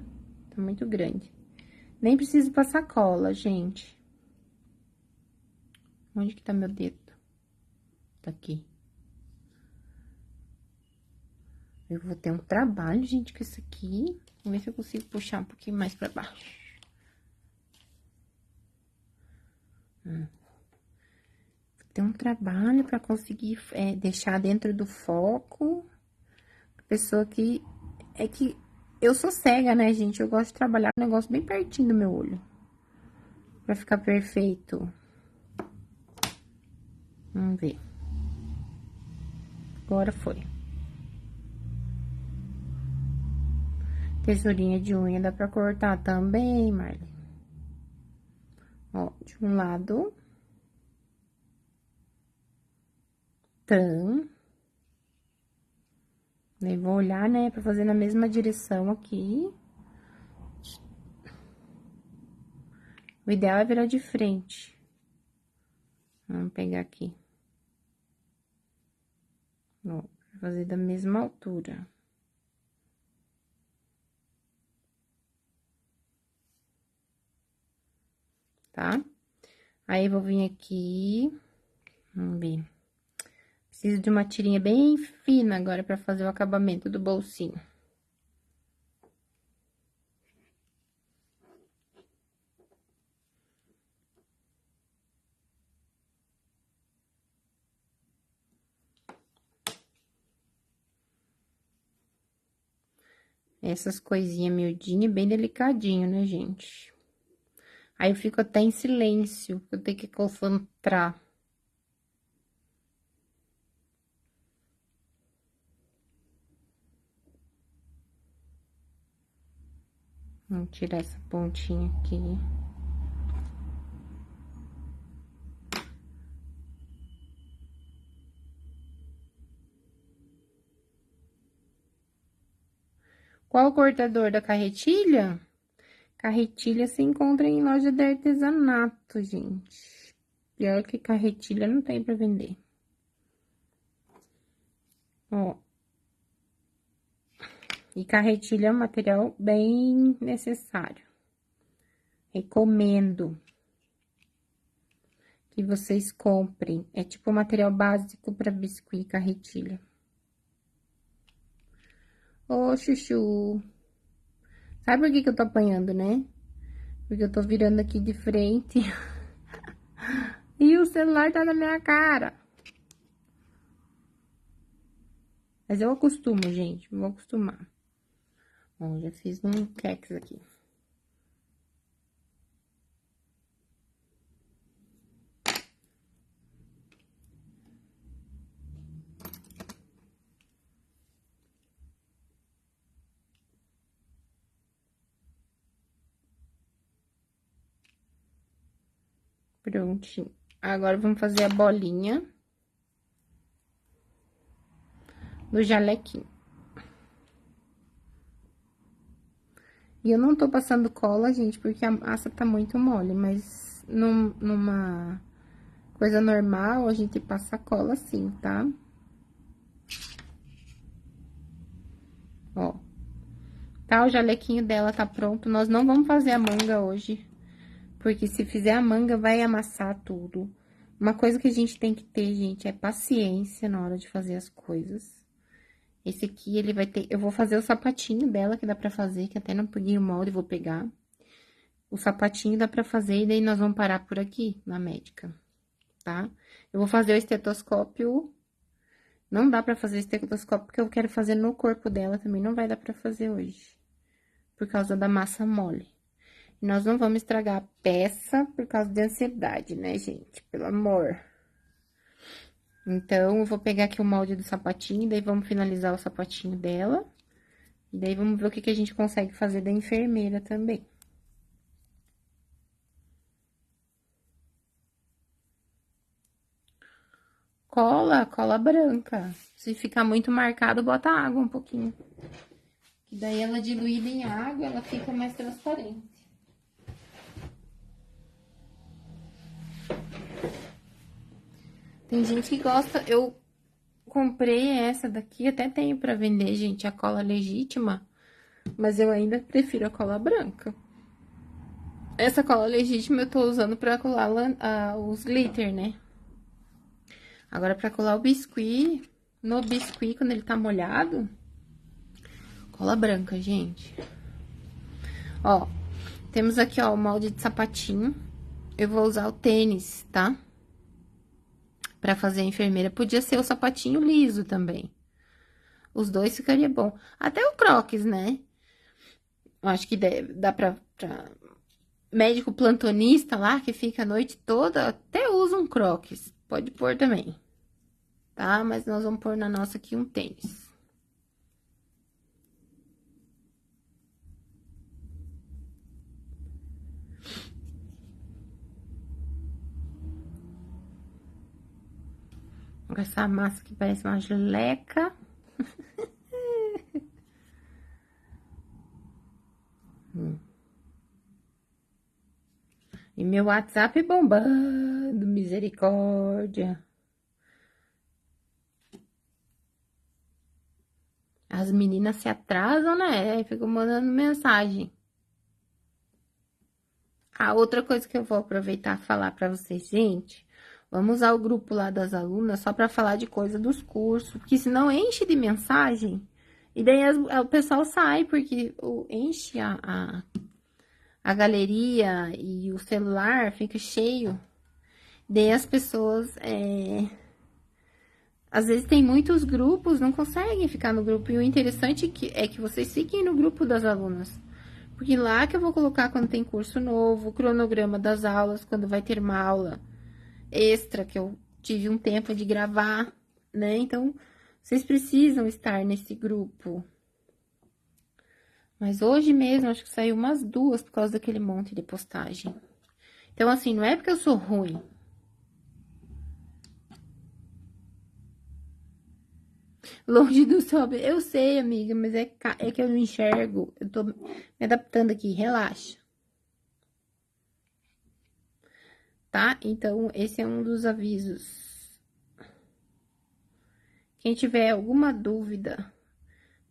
Tá muito grande. Nem preciso passar cola, gente. Onde que tá meu dedo? Tá aqui. Eu vou ter um trabalho, gente, com isso aqui. Vamos ver se eu consigo puxar um pouquinho mais pra baixo. Vou ter um trabalho pra conseguir deixar dentro do foco. Pessoa que... É que eu sou cega, né, gente? Eu gosto de trabalhar um negócio bem pertinho do meu olho. Pra ficar perfeito. Vamos ver. Agora foi. Tesourinha de unha dá pra cortar também, Marli. Ó, de um lado. Tam. Daí, vou olhar, né, pra fazer na mesma direção aqui. O ideal é virar de frente. Vamos pegar aqui. Ó, pra fazer da mesma altura. Tá? Aí, vou vir aqui. Vamos ver. Preciso de uma tirinha bem fina agora pra fazer o acabamento do bolsinho. Essas coisinhas miudinhas, bem delicadinho, né, gente? Aí eu fico até em silêncio, eu tenho que concentrar. Vamos tirar essa pontinha aqui. Qual o cortador da carretilha? Carretilha se encontra em loja de artesanato, gente. Pior que carretilha não tem pra vender. Ó. E carretilha é um material bem necessário. Recomendo. que vocês comprem. É tipo material básico para biscuit e carretilha. Ô, chuchu. Sabe por que que eu tô apanhando, né? Porque eu tô virando aqui de frente. E o celular tá na minha cara. Mas eu acostumo, gente. Vou acostumar. Bom, já fiz um quex aqui. Prontinho. Agora, vamos fazer a bolinha do jalequinho. E eu não tô passando cola, gente, porque a massa tá muito mole, mas numa coisa normal, a gente passa cola sim, tá? Ó. Tá, o jalequinho dela tá pronto. Nós não vamos fazer a manga hoje, porque se fizer a manga, vai amassar tudo. Uma coisa que a gente tem que ter, gente, é paciência na hora de fazer as coisas. Esse aqui, ele vai ter... Eu vou fazer o sapatinho dela, que dá pra fazer, que até não peguei o molde, vou pegar. O sapatinho dá pra fazer, e daí nós vamos parar por aqui, na médica, tá? Eu vou fazer o estetoscópio. Não dá pra fazer o estetoscópio, porque eu quero fazer no corpo dela também, não vai dar pra fazer hoje. Por causa da massa mole. Nós não vamos estragar a peça por causa de ansiedade, né, gente? Pelo amor. Então, eu vou pegar aqui o molde do sapatinho, daí vamos finalizar o sapatinho dela. E daí, vamos ver o que que a gente consegue fazer da enfermeira também. Cola branca. Se ficar muito marcado, bota água um pouquinho. Que daí, ela diluída em água, ela fica mais transparente. Tem gente que gosta, eu comprei essa daqui, até tenho pra vender, gente, a cola legítima, mas eu ainda prefiro a cola branca. Essa cola legítima eu tô usando pra colar os glitter, né? Agora, pra colar o biscuit, no biscuit, quando ele tá molhado, cola branca, gente. Ó, temos aqui, ó, o molde de sapatinho. Eu vou usar o tênis, tá? Pra fazer a enfermeira. Podia ser o sapatinho liso também. Os dois ficaria bom. Até o croques, né? Eu acho que dá pra médico plantonista lá, que fica a noite toda, até usa um croques. Pode pôr também. Tá? Mas nós vamos pôr na nossa aqui um tênis. Com essa massa que parece uma geleca. E meu WhatsApp bombando, misericórdia. As meninas se atrasam, né? Ficam mandando mensagem. A outra coisa que eu vou aproveitar e falar pra vocês, gente, vamos usar o grupo lá das alunas só pra falar de coisa dos cursos, porque senão enche de mensagem, e daí o pessoal sai, porque enche a galeria e o celular fica cheio. Daí as pessoas, às vezes tem muitos grupos, não conseguem ficar no grupo, e o interessante é que vocês fiquem no grupo das alunas. Porque lá que eu vou colocar quando tem curso novo, o cronograma das aulas, quando vai ter uma aula extra, que eu tive um tempo de gravar, né? Então, vocês precisam estar nesse grupo. Mas hoje mesmo, acho que saiu umas 2 por causa daquele monte de postagem. Então, assim, não é porque eu sou ruim. Longe do sobe. Eu sei, amiga, mas é que eu não enxergo. Eu tô me adaptando aqui, relaxa. Tá? Então, esse é um dos avisos. Quem tiver alguma dúvida,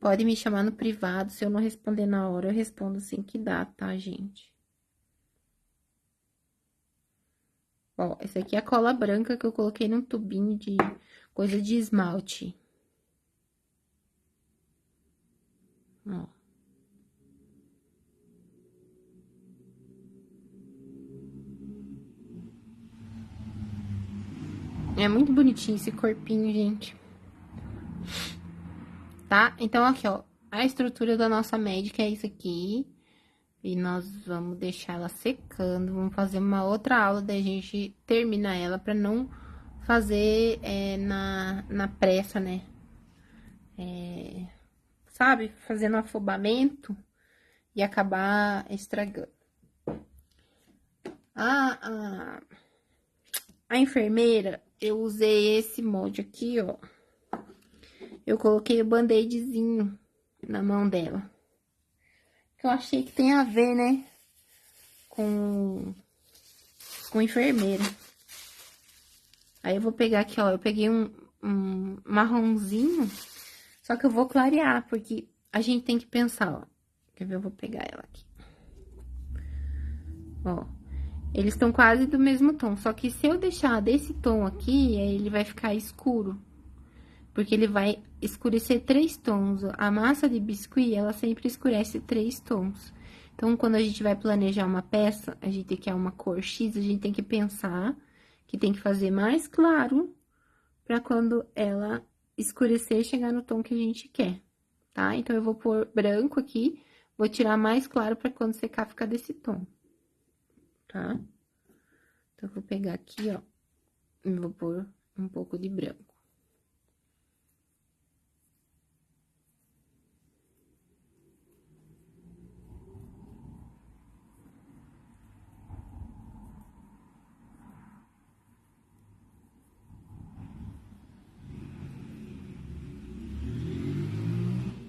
pode me chamar no privado. Se eu não responder na hora, eu respondo assim que dá, tá, gente? Ó, essa aqui é a cola branca que eu coloquei num tubinho de coisa de esmalte. Ó. É muito bonitinho esse corpinho, gente. Tá? Então, aqui, ó. A estrutura da nossa médica é isso aqui. E nós vamos deixar ela secando. Vamos fazer uma outra aula, daí a gente termina ela pra não fazer na pressa, né? Sabe? Fazendo afobamento e acabar estragando. A enfermeira, eu usei esse molde aqui, ó. Eu coloquei o band-aidzinho na mão dela. Que eu achei que tem a ver, né? Com enfermeira. Aí eu vou pegar aqui, ó. Eu peguei um marronzinho. Só que eu vou clarear, porque a gente tem que pensar, ó. Quer ver? Eu vou pegar ela aqui. Ó. Eles estão quase do mesmo tom. Só que se eu deixar desse tom aqui, aí ele vai ficar escuro. Porque ele vai escurecer 3 tons. A massa de biscuit, ela sempre escurece 3 tons. Então, quando a gente vai planejar uma peça, a gente quer uma cor X, a gente tem que pensar que tem que fazer mais claro pra quando ela escurecer, chegar no tom que a gente quer, tá? Então, eu vou pôr branco aqui, vou tirar mais claro pra quando secar ficar desse tom, tá? Então, eu vou pegar aqui, ó, e vou pôr um pouco de branco.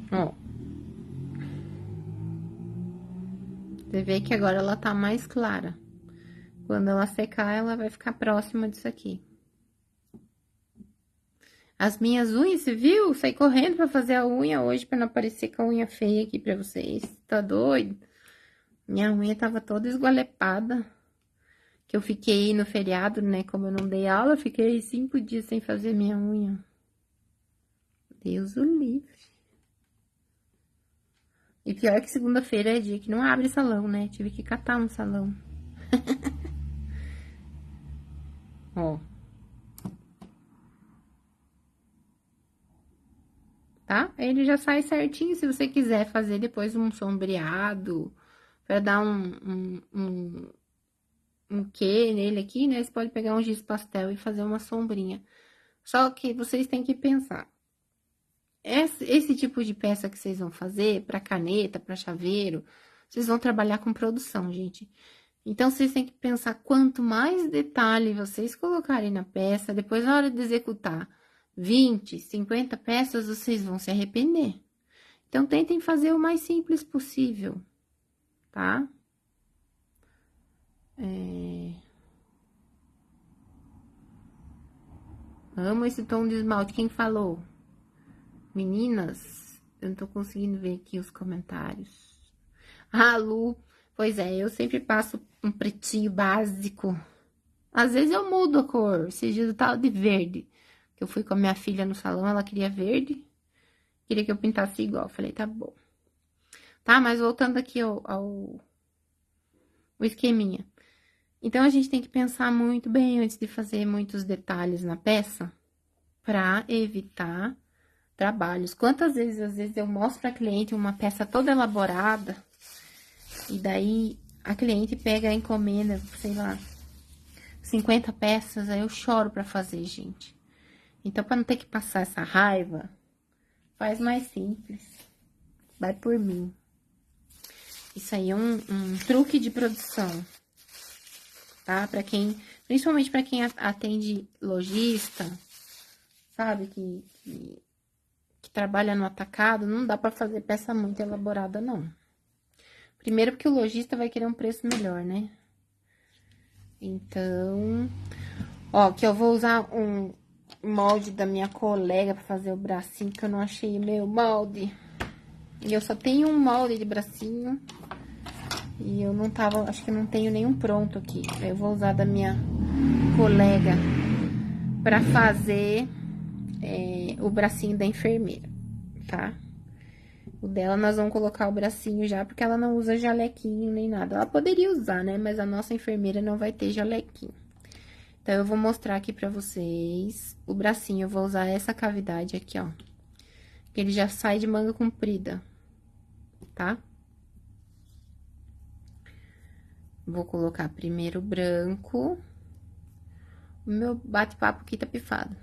Ó. Você vê que agora ela tá mais clara. Quando ela secar, ela vai ficar próxima disso aqui. As minhas unhas, você viu? Saí correndo pra fazer a unha hoje, pra não aparecer com a unha feia aqui pra vocês. Tá doido? Minha unha tava toda esgualepada. Que eu fiquei no feriado, né? Como eu não dei aula, eu fiquei 5 dias sem fazer minha unha. Deus o livre. E pior que segunda-feira é dia que não abre salão, né? Tive que catar um salão. Ó. Tá? Ele já sai certinho, se você quiser fazer depois um sombreado, pra dar um quê nele aqui, né? Você pode pegar um giz pastel e fazer uma sombrinha. Só que vocês têm que pensar. Esse tipo de peça que vocês vão fazer, pra caneta, pra chaveiro, vocês vão trabalhar com produção, gente. Então, vocês têm que pensar quanto mais detalhe vocês colocarem na peça, depois na hora de executar 20, 50 peças, vocês vão se arrepender. Então, tentem fazer o mais simples possível, tá? Amo esse tom de esmalte. Quem falou? Meninas, eu não tô conseguindo ver aqui os comentários. Ah, Lu, pois é, eu sempre passo um pretinho básico. Às vezes eu mudo a cor, esse dia eu tava de verde. Eu fui com a minha filha no salão, ela queria verde. Queria que eu pintasse igual, eu falei, tá bom. Tá, mas voltando aqui ao esqueminha. Então, a gente tem que pensar muito bem antes de fazer muitos detalhes na peça, pra evitar trabalhos. Quantas vezes, às vezes, eu mostro pra cliente uma peça toda elaborada, e daí a cliente pega a encomenda, sei lá, 50 peças, aí eu choro pra fazer, gente. Então, pra não ter que passar essa raiva, faz mais simples. Vai por mim. Isso aí é um truque de produção, tá? Pra quem, principalmente pra quem atende lojista, sabe? Que trabalha no atacado, não dá pra fazer peça muito elaborada, não. Primeiro porque o lojista vai querer um preço melhor, né? Então, ó, que eu vou usar um molde da minha colega pra fazer o bracinho, que eu não achei meu molde. E eu só tenho um molde de bracinho. E eu não tava, acho que não tenho nenhum pronto aqui. Aí eu vou usar da minha colega pra fazer o bracinho da enfermeira, tá? O dela nós vamos colocar o bracinho já, porque ela não usa jalequinho nem nada. Ela poderia usar, né? Mas a nossa enfermeira não vai ter jalequinho. Então, eu vou mostrar aqui pra vocês o bracinho. Eu vou usar essa cavidade aqui, ó. Que ele já sai de manga comprida, tá? Vou colocar primeiro o branco. O meu bate-papo aqui tá pifado.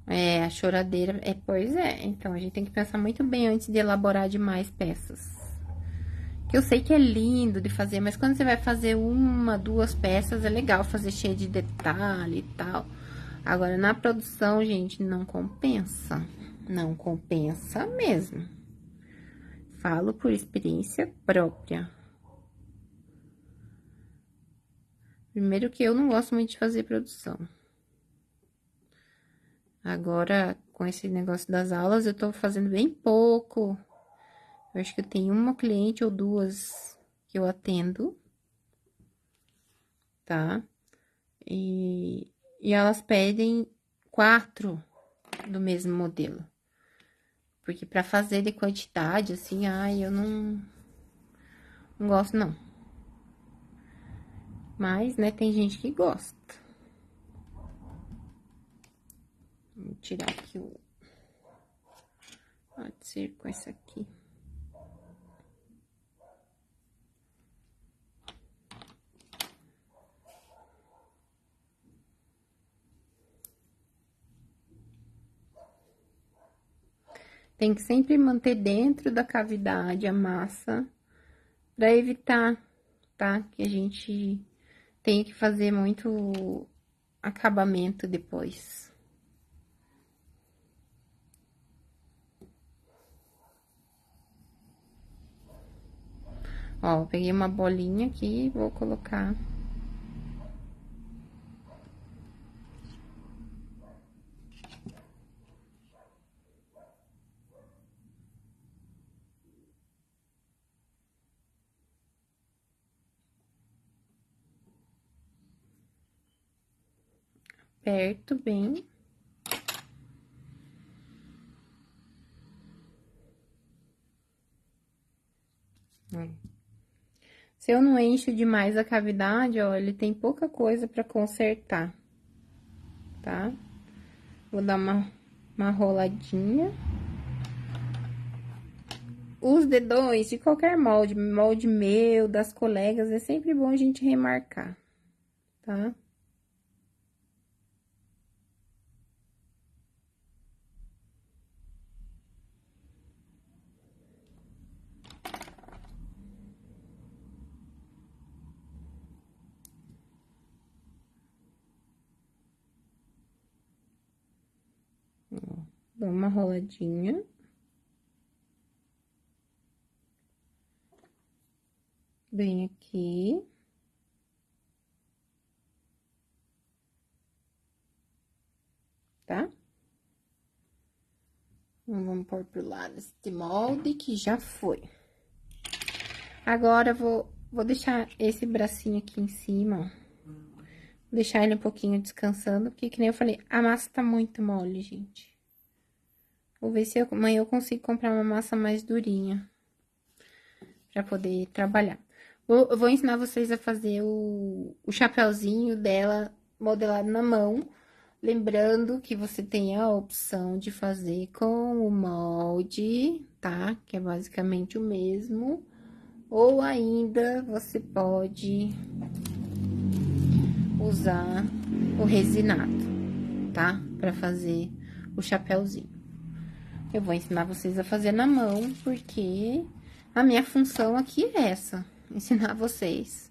É, a choradeira... pois é. Então, a gente tem que pensar muito bem antes de elaborar demais peças. Que eu sei que é lindo de fazer, mas quando você vai fazer uma, duas peças, é legal fazer cheia de detalhe e tal. Agora, na produção, gente, não compensa. Não compensa mesmo. Falo por experiência própria. Primeiro que eu não gosto muito de fazer produção. Agora, com esse negócio das aulas, eu tô fazendo bem pouco. Eu acho que eu tenho uma cliente ou duas que eu atendo, tá? E elas pedem 4 do mesmo modelo. Porque pra fazer de quantidade, assim, ai, eu não gosto, não. Mas, né, tem gente que gosta. Vou tirar aqui o... Pode ser com esse aqui. Tem que sempre manter dentro da cavidade a massa, pra evitar, tá? Que a gente tenha que fazer muito acabamento depois. Ó, peguei uma bolinha aqui e vou colocar. Perto bem. Se eu não encho demais a cavidade, ó, ele tem pouca coisa pra consertar, tá? Vou dar uma roladinha. Os dedões de qualquer molde, molde meu, das colegas, é sempre bom a gente remarcar, tá? Dou uma roladinha. Bem aqui. Tá? Então, vamos pôr pro lado este molde que já foi. Agora, vou deixar esse bracinho aqui em cima, ó. Deixar ele um pouquinho descansando, porque, que nem eu falei, a massa tá muito mole, gente. Vou ver se amanhã eu consigo comprar uma massa mais durinha, pra poder trabalhar. Eu vou ensinar vocês a fazer o chapéuzinho dela modelado na mão. Lembrando que você tem a opção de fazer com o molde, tá? Que é basicamente o mesmo. Ou ainda, você pode usar o resinado, tá? Pra fazer o chapéuzinho. Eu vou ensinar vocês a fazer na mão, porque a minha função aqui é essa. Ensinar vocês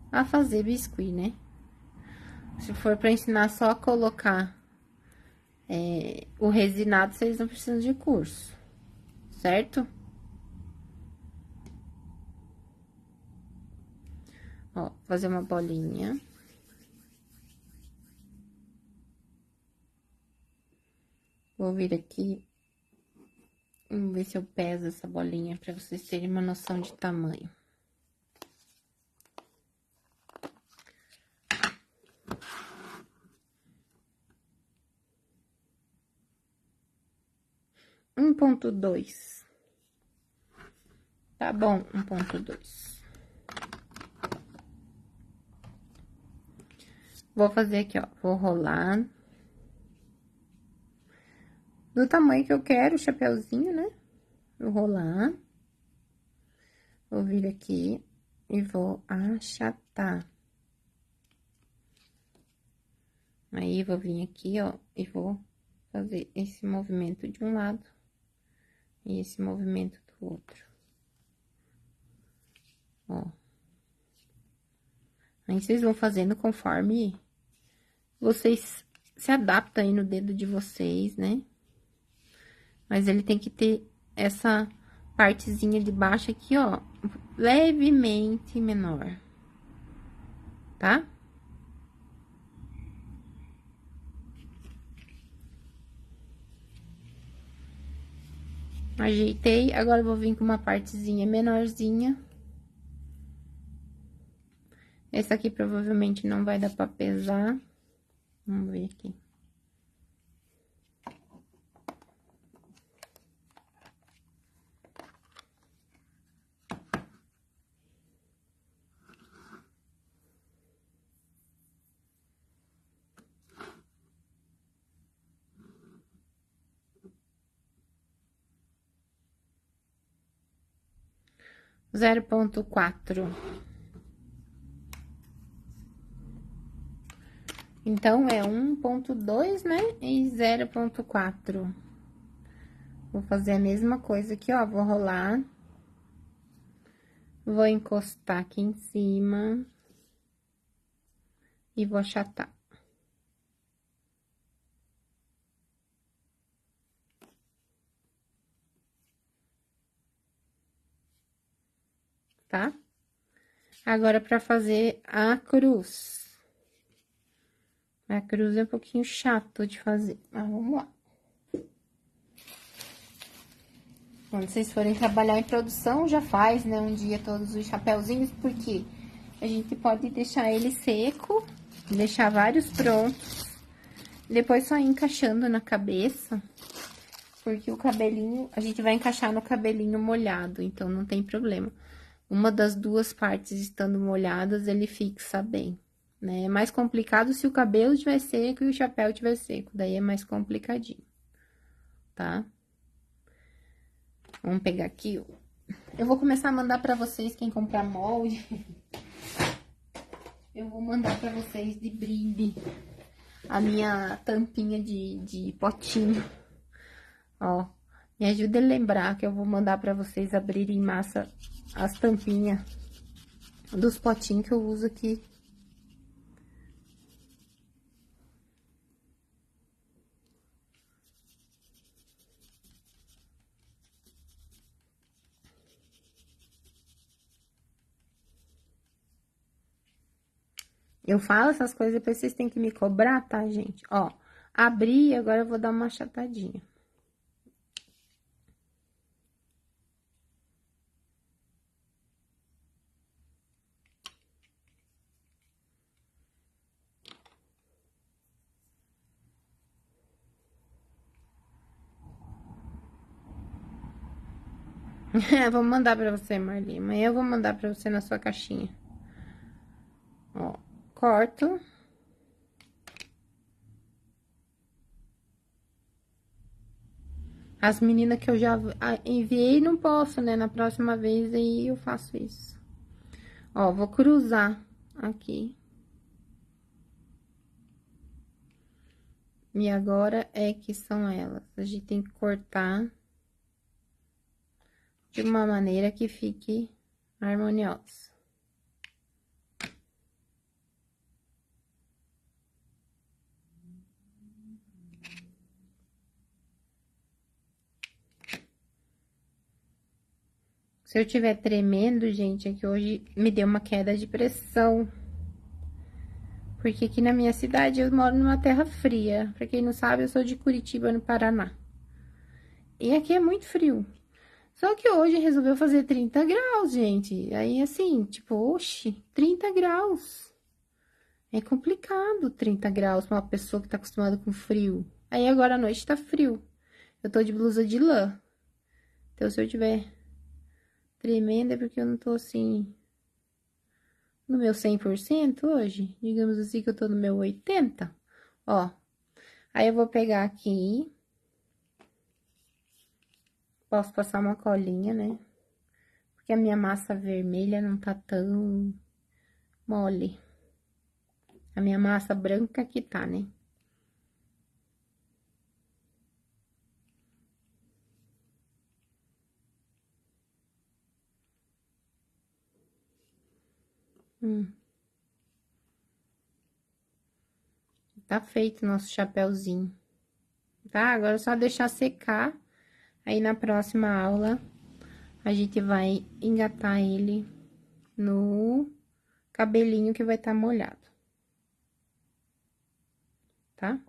a fazer biscuit, né? Se for pra ensinar só a colocar o resinado, vocês não precisam de curso, certo? Ó, fazer uma bolinha. Vou vir aqui. Vamos ver se eu peso essa bolinha pra vocês terem uma noção de tamanho. 1,2. Tá bom, 1,2. Vou fazer aqui, ó, vou rolar. Do tamanho que eu quero, o chapéuzinho, né? Vou rolar. Vou vir aqui e vou achatar. Aí, vou vir aqui, ó, e vou fazer esse movimento de um lado e esse movimento do outro. Ó. Aí, vocês vão fazendo conforme vocês se adaptam aí no dedo de vocês, né? Mas ele tem que ter essa partezinha de baixo aqui, ó, levemente menor, tá? Ajeitei, agora eu vou vir com uma partezinha menorzinha. Essa aqui provavelmente não vai dar pra pesar. Vamos ver aqui. Zero ponto quatro. Então, é 1,2, né? E 0,4. Vou fazer a mesma coisa aqui, ó. Vou rolar. Vou encostar aqui em cima. E vou achatar. Tá? Agora, pra fazer a cruz. A cruz é um pouquinho chato de fazer, mas vamos lá. Quando vocês forem trabalhar em produção, já faz, né, um dia todos os chapéuzinhos, porque a gente pode deixar ele seco, deixar vários prontos, depois só ir encaixando na cabeça, porque o cabelinho, a gente vai encaixar no cabelinho molhado, então não tem problema. Uma das duas partes estando molhadas, ele fixa bem, né? É mais complicado se o cabelo estiver seco e o chapéu estiver seco, daí é mais complicadinho, tá? Vamos pegar aqui, ó. Eu vou começar a mandar pra vocês, quem comprar molde, eu vou mandar pra vocês de brinde a minha tampinha de potinho, ó. Me ajuda a lembrar que eu vou mandar pra vocês abrirem em massa as tampinhas dos potinhos que eu uso aqui. Eu falo essas coisas, depois vocês têm que me cobrar, tá, gente? Ó, abri, agora eu vou dar uma achatadinha. Vou mandar pra você, Marli. Amanhã eu vou mandar pra você na sua caixinha. Ó, corto. As meninas que eu já enviei, não posso, né? Na próxima vez aí eu faço isso. Ó, vou cruzar aqui. E agora é que são elas. A gente tem que cortar de uma maneira que fique harmoniosa. Se eu tiver tremendo, gente, é que hoje me deu uma queda de pressão. Porque aqui na minha cidade eu moro numa terra fria. Pra quem não sabe, eu sou de Curitiba, no Paraná. E aqui é muito frio. Só que hoje resolveu fazer 30 graus, gente. Aí, assim, tipo, oxi, 30 graus. É complicado 30 graus pra uma pessoa que tá acostumada com frio. Aí, agora à noite tá frio. Eu tô de blusa de lã. Então, se eu tiver tremenda, é porque eu não tô, assim, no meu 100% hoje. Digamos assim que eu tô no meu 80%. Ó, aí eu vou pegar aqui. Posso passar uma colinha, né? Porque a minha massa vermelha não tá tão mole. A minha massa branca que tá, né? Tá feito o nosso chapéuzinho, tá? Agora é só deixar secar. Aí, na próxima aula, a gente vai engatar ele no cabelinho que vai estar molhado, tá?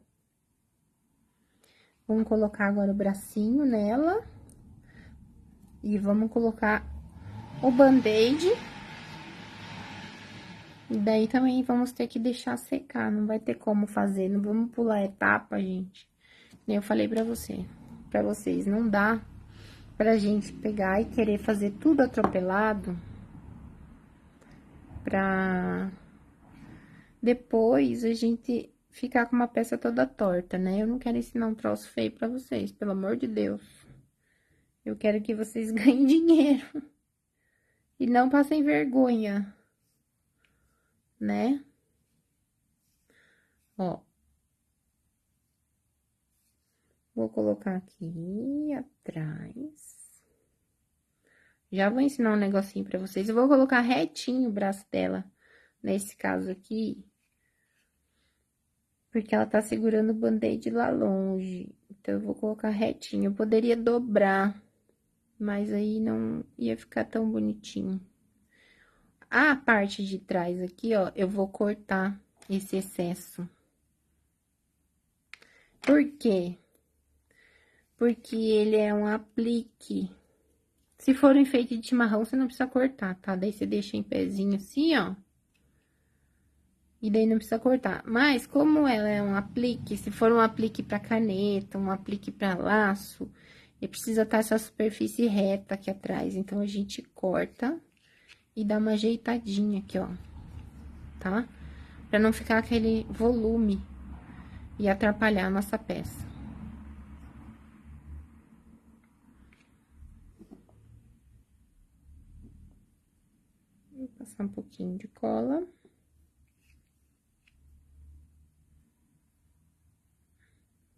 Vamos colocar agora o bracinho nela. E vamos colocar o band-aid. E daí também vamos ter que deixar secar, não vai ter como fazer, não vamos pular etapa, gente. Nem eu falei pra vocês, não dá pra gente pegar e querer fazer tudo atropelado pra depois a gente ficar com uma peça toda torta, né? Eu não quero ensinar um troço feio pra vocês, pelo amor de Deus. Eu quero que vocês ganhem dinheiro e não passem vergonha, né? Ó, vou colocar aqui atrás. Já vou ensinar um negocinho pra vocês. Eu vou colocar retinho o braço dela, nesse caso aqui. Porque ela tá segurando o band-aid lá longe. Então, eu vou colocar retinho. Eu poderia dobrar, mas aí não ia ficar tão bonitinho. A parte de trás aqui, ó, eu vou cortar esse excesso. Por quê? Porque ele é um aplique. Se for um enfeite de chimarrão, você não precisa cortar, tá? Daí você deixa em pezinho assim, ó. E daí não precisa cortar. Mas, como ela é um aplique, se for um aplique pra caneta, um aplique pra laço, ele precisa estar essa superfície reta aqui atrás. Então, a gente corta e dá uma ajeitadinha aqui, ó. Tá? Pra não ficar aquele volume e atrapalhar a nossa peça. Vou passar um pouquinho de cola.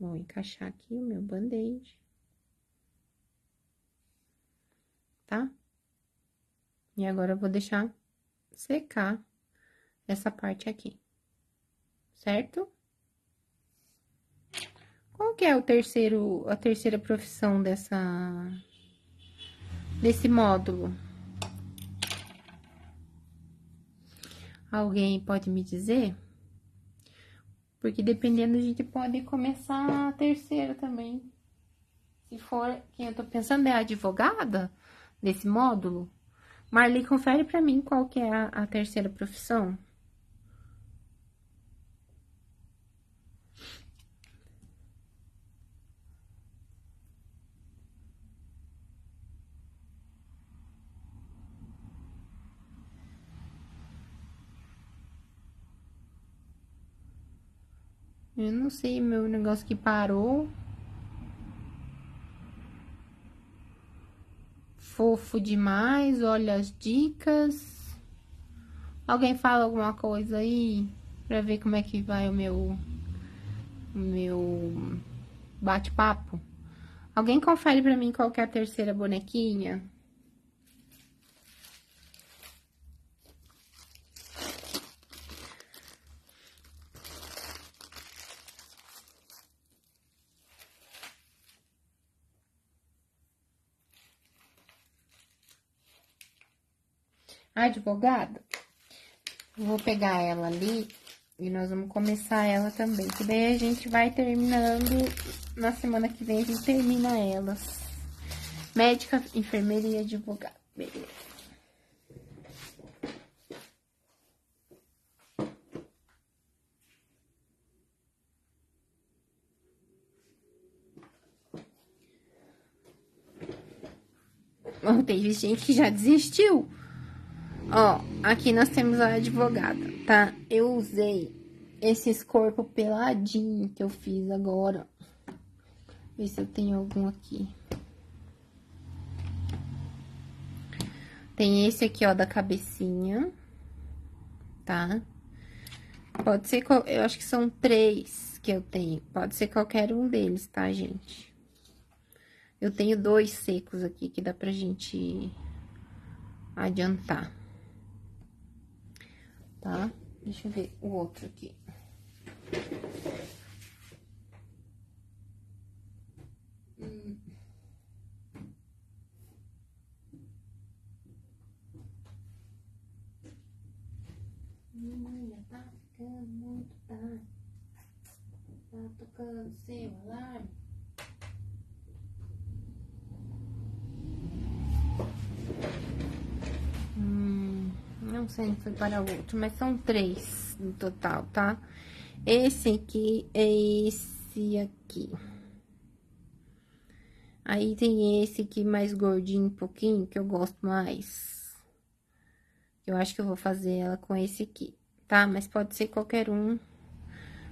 Vou encaixar aqui o meu band-aid. Tá? E agora, eu vou deixar secar essa parte aqui. Certo? Qual que é a terceira profissão desse módulo? Alguém pode me dizer? Porque dependendo, a gente pode começar a terceira também. Se for, quem eu tô pensando é a advogada desse módulo. Marli, confere pra mim qual que é a terceira profissão. Eu não sei, meu negócio que parou. Fofo demais, olha as dicas. Alguém fala alguma coisa aí pra ver como é que vai o meu bate-papo? Alguém confere pra mim qual que é a terceira bonequinha? A advogada? Vou pegar ela ali e nós vamos começar ela também. Que daí a gente vai terminando, na semana que vem a gente termina elas. Médica, enfermeira e advogada. Beleza. Teve gente que já desistiu. Ó, aqui nós temos a advogada, tá? Eu usei esses corpos peladinho que eu fiz agora. Ver se eu tenho algum aqui. Tem esse aqui, ó, da cabecinha, tá? Pode ser, eu acho que são 3 que eu tenho. Pode ser qualquer um deles, tá, gente? Eu tenho 2 secos aqui que dá pra gente adiantar. Tá? Deixa eu ver o outro aqui. Já tá ficando muito tarde. Tá tocando seu alarme. Não sei se foi para o outro, mas são 3 no total, tá? Esse aqui é esse aqui. Aí tem esse aqui mais gordinho um pouquinho, que eu gosto mais. Eu acho que eu vou fazer ela com esse aqui, tá? Mas pode ser qualquer um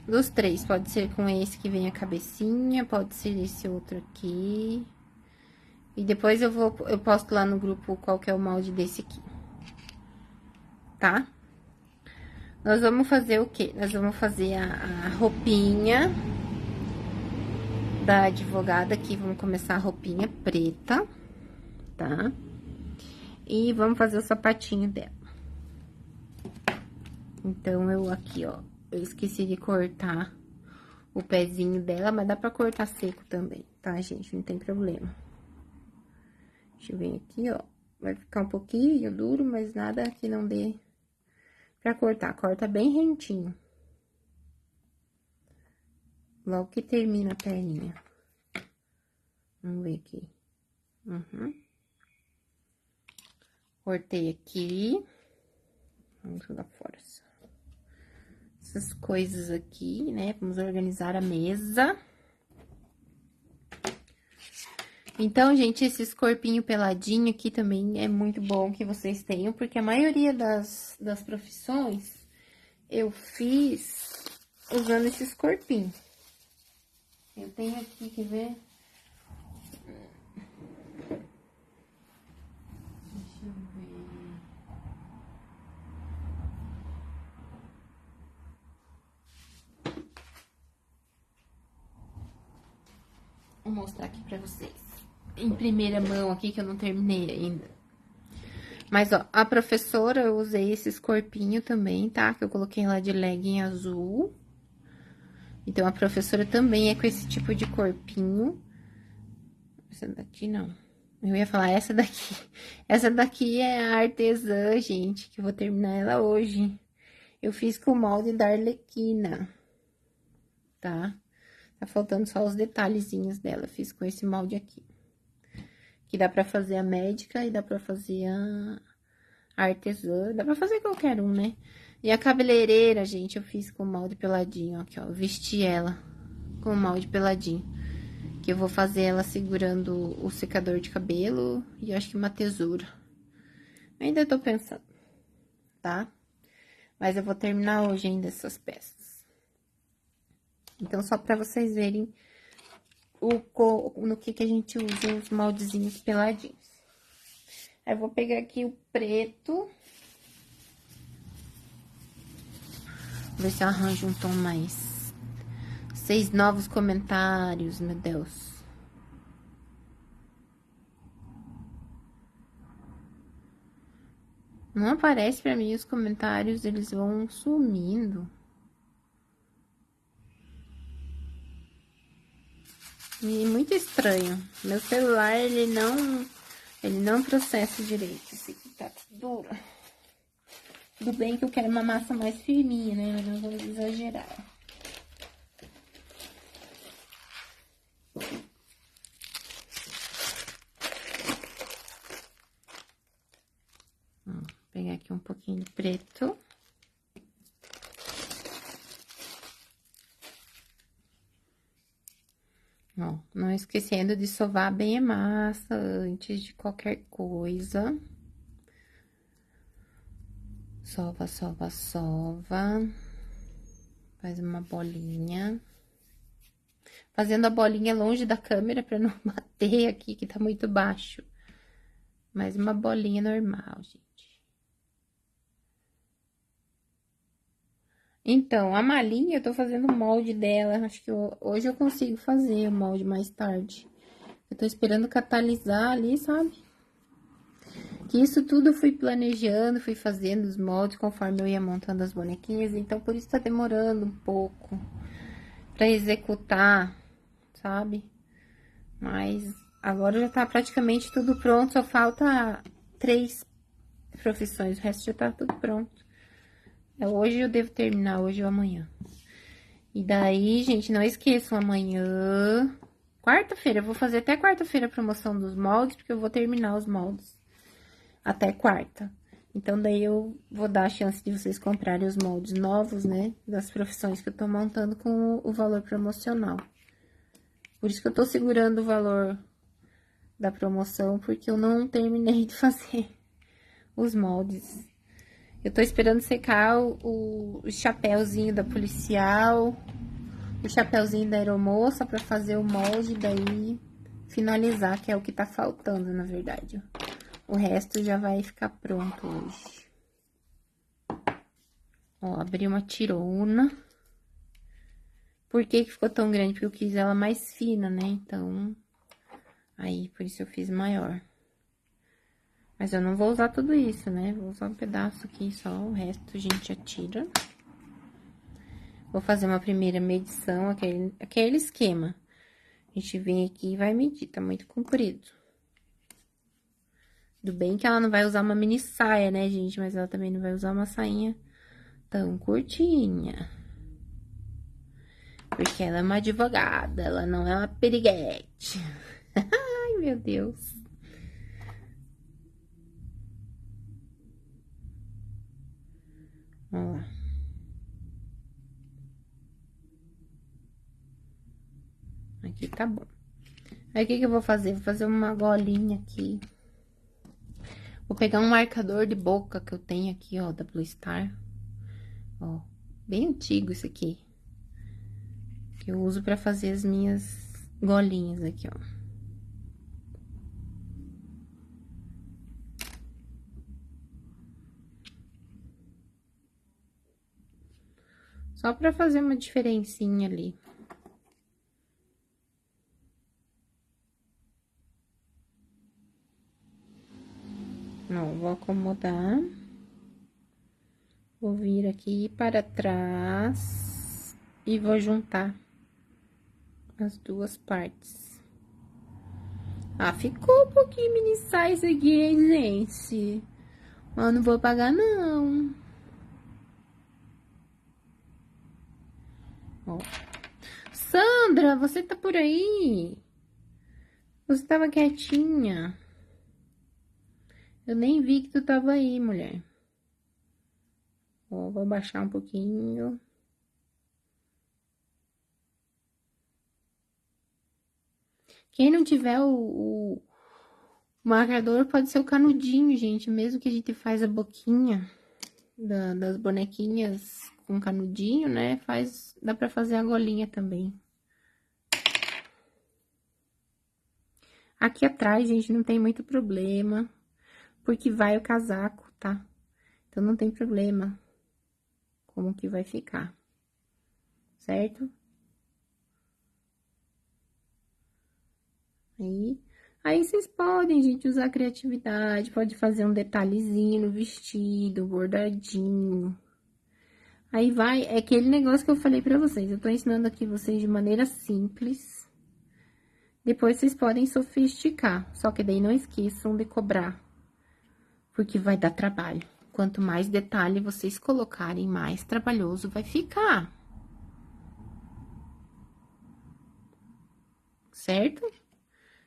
dos 3. Pode ser com esse que vem a cabecinha, pode ser esse outro aqui. E depois eu posto lá no grupo qual que é o molde desse aqui. Tá? Nós vamos fazer o quê? Nós vamos fazer a roupinha da advogada aqui. Vamos começar a roupinha preta, tá? E vamos fazer o sapatinho dela. Então, eu aqui, ó, eu esqueci de cortar o pezinho dela, mas dá pra cortar seco também, tá, gente? Não tem problema. Deixa eu ver aqui, ó. Vai ficar um pouquinho duro, mas nada que não dê pra cortar. Corta bem rentinho. Logo que termina a perninha. Vamos ver aqui. Cortei aqui. Vamos jogar fora essas coisas aqui, né? Vamos organizar a mesa. Então, gente, esses corpinhos peladinho aqui também é muito bom que vocês tenham, porque a maioria das profissões eu fiz usando esses corpinhos. Eu tenho aqui, quer ver? Deixa eu ver. Vou mostrar aqui pra vocês. Em primeira mão aqui, que eu não terminei ainda. Mas, ó, a professora, eu usei esses corpinhos também, tá? Que eu coloquei lá de legging azul. Então, a professora também é com esse tipo de corpinho. Essa daqui, não. Eu ia falar essa daqui. Essa daqui é a artesã, gente, que eu vou terminar ela hoje. Eu fiz com o molde da Arlequina, tá? Tá faltando só os detalhezinhos dela. Fiz com esse molde aqui. Que dá pra fazer a médica e dá pra fazer a artesã. Dá pra fazer qualquer um, né? E a cabeleireira, gente, eu fiz com molde peladinho, aqui, ó. Eu vesti ela com molde peladinho. Que eu vou fazer ela segurando o secador de cabelo e acho que uma tesoura. Ainda tô pensando, tá? Mas eu vou terminar hoje ainda essas peças. Então, só pra vocês verem no que a gente usa os moldezinhos peladinhos. Aí, eu vou pegar aqui o preto. Vou ver se eu arranjo um tom mais... 6 novos comentários, meu Deus. Não aparece pra mim os comentários, eles vão sumindo. E muito estranho. Meu celular, ele não processa direito. Esse aqui tá duro. Tudo bem que eu quero uma massa mais firminha, né? Mas não vou exagerar. Vou pegar aqui um pouquinho de preto. Ó, não esquecendo de sovar bem a massa antes de qualquer coisa. Sova, sova, sova. Faz uma bolinha. Fazendo a bolinha longe da câmera pra não bater aqui, que tá muito baixo. Mas uma bolinha normal, gente. Então, a malinha, eu tô fazendo o molde dela. Acho que hoje eu consigo fazer o molde mais tarde. Eu tô esperando catalisar ali, sabe? Que isso tudo eu fui planejando, fui fazendo os moldes conforme eu ia montando as bonequinhas. Então, por isso tá demorando um pouco pra executar, sabe? Mas agora já tá praticamente tudo pronto. Só falta 3 profissões. O resto já tá tudo pronto. Hoje eu devo terminar, hoje ou amanhã. E daí, gente, não esqueçam, amanhã... Quarta-feira, eu vou fazer até quarta-feira a promoção dos moldes, porque eu vou terminar os moldes até quarta. Então, daí eu vou dar a chance de vocês comprarem os moldes novos, né? Das profissões que eu tô montando com o valor promocional. Por isso que eu tô segurando o valor da promoção, porque eu não terminei de fazer os moldes. Eu tô esperando secar o chapéuzinho da policial, o chapéuzinho da aeromoça pra fazer o molde, daí finalizar, que é o que tá faltando, na verdade. O resto já vai ficar pronto hoje. Ó, abri uma tirona. Por que que ficou tão grande? Porque eu quis ela mais fina, né? Então, aí, por isso eu fiz maior. Mas eu não vou usar tudo isso, né? Vou usar um pedaço aqui só, o resto a gente atira. Vou fazer uma primeira medição, aquele esquema. A gente vem aqui e vai medir, tá muito comprido. Tudo bem que ela não vai usar uma mini saia, né, gente? Mas ela também não vai usar uma sainha tão curtinha. Porque ela é uma advogada, ela não é uma periguete. Ai, meu Deus. Vamos lá. Aqui tá bom. Aí, o que que eu vou fazer? Vou fazer uma golinha aqui. Vou pegar um marcador de boca que eu tenho aqui, ó, da Blue Star. Ó, bem antigo esse aqui. Que eu uso pra fazer as minhas golinhas aqui, ó. Só pra fazer uma diferencinha ali. Ó, vou acomodar. Vou vir aqui para trás e vou juntar as duas partes. Ah, ficou um pouquinho mini size aqui, hein, gente? Mas não vou pagar, não. Ó. Sandra, você tá por aí? Você tava quietinha. Eu nem vi que tu tava aí, mulher. Ó, vou baixar um pouquinho. Quem não tiver o marcador, pode ser o canudinho, gente. Mesmo que a gente faz a boquinha das bonequinhas com canudinho, né? Dá pra fazer a golinha também. Aqui atrás, gente, não tem muito problema, porque vai o casaco, tá? Então, não tem problema como que vai ficar, certo? Aí vocês podem, gente, usar a criatividade, pode fazer um detalhezinho no vestido, bordadinho. Aí vai, é aquele negócio que eu falei pra vocês, eu tô ensinando aqui vocês de maneira simples. Depois vocês podem sofisticar, só que daí não esqueçam de cobrar, porque vai dar trabalho. Quanto mais detalhe vocês colocarem, mais trabalhoso vai ficar. Certo?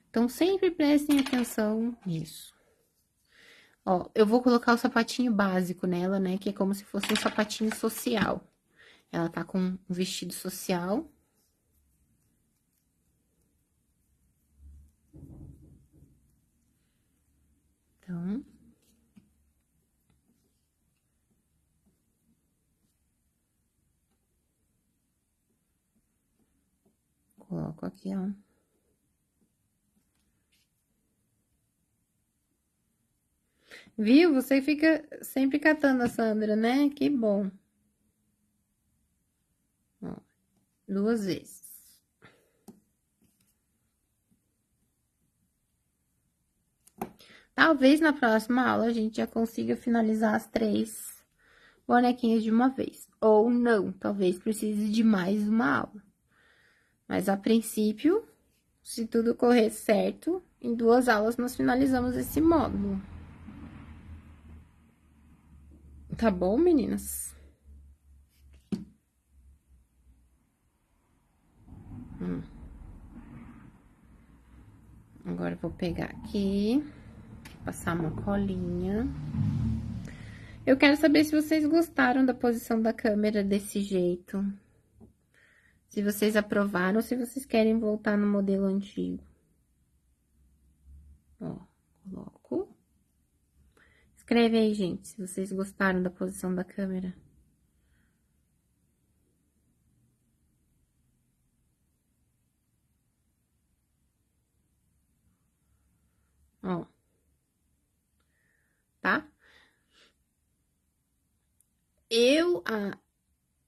Então, sempre prestem atenção nisso. Ó, eu vou colocar o sapatinho básico nela, né? Que é como se fosse um sapatinho social. Ela tá com um vestido social. Então, coloco aqui, ó. Viu? Você fica sempre catando a Sandra, né? Que bom. Ó, 2 vezes. Talvez na próxima aula a gente já consiga finalizar as 3 bonequinhas de uma vez. Ou não, talvez precise de mais uma aula. Mas a princípio, se tudo correr certo, em 2 aulas nós finalizamos esse módulo. Tá bom, meninas? Agora eu vou pegar aqui, passar uma colinha. Eu quero saber se vocês gostaram da posição da câmera desse jeito. Se vocês aprovaram ou se vocês querem voltar no modelo antigo. Ó, coloco. Escreve aí, gente, se vocês gostaram da posição da câmera. Ó. Tá?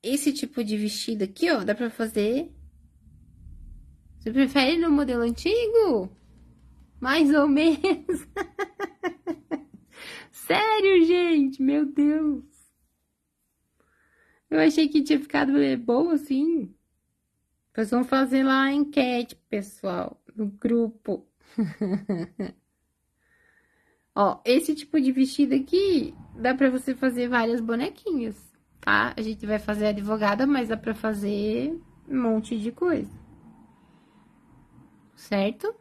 Esse tipo de vestido aqui, ó, dá pra fazer... Você prefere no modelo antigo? Mais ou menos. Sério, gente? Meu Deus. Eu achei que tinha ficado bom assim. Nós vamos fazer lá a enquete, pessoal, no grupo. Ó, esse tipo de vestido aqui, dá pra você fazer várias bonequinhas, tá? A gente vai fazer advogada, mas dá pra fazer um monte de coisa. Certo?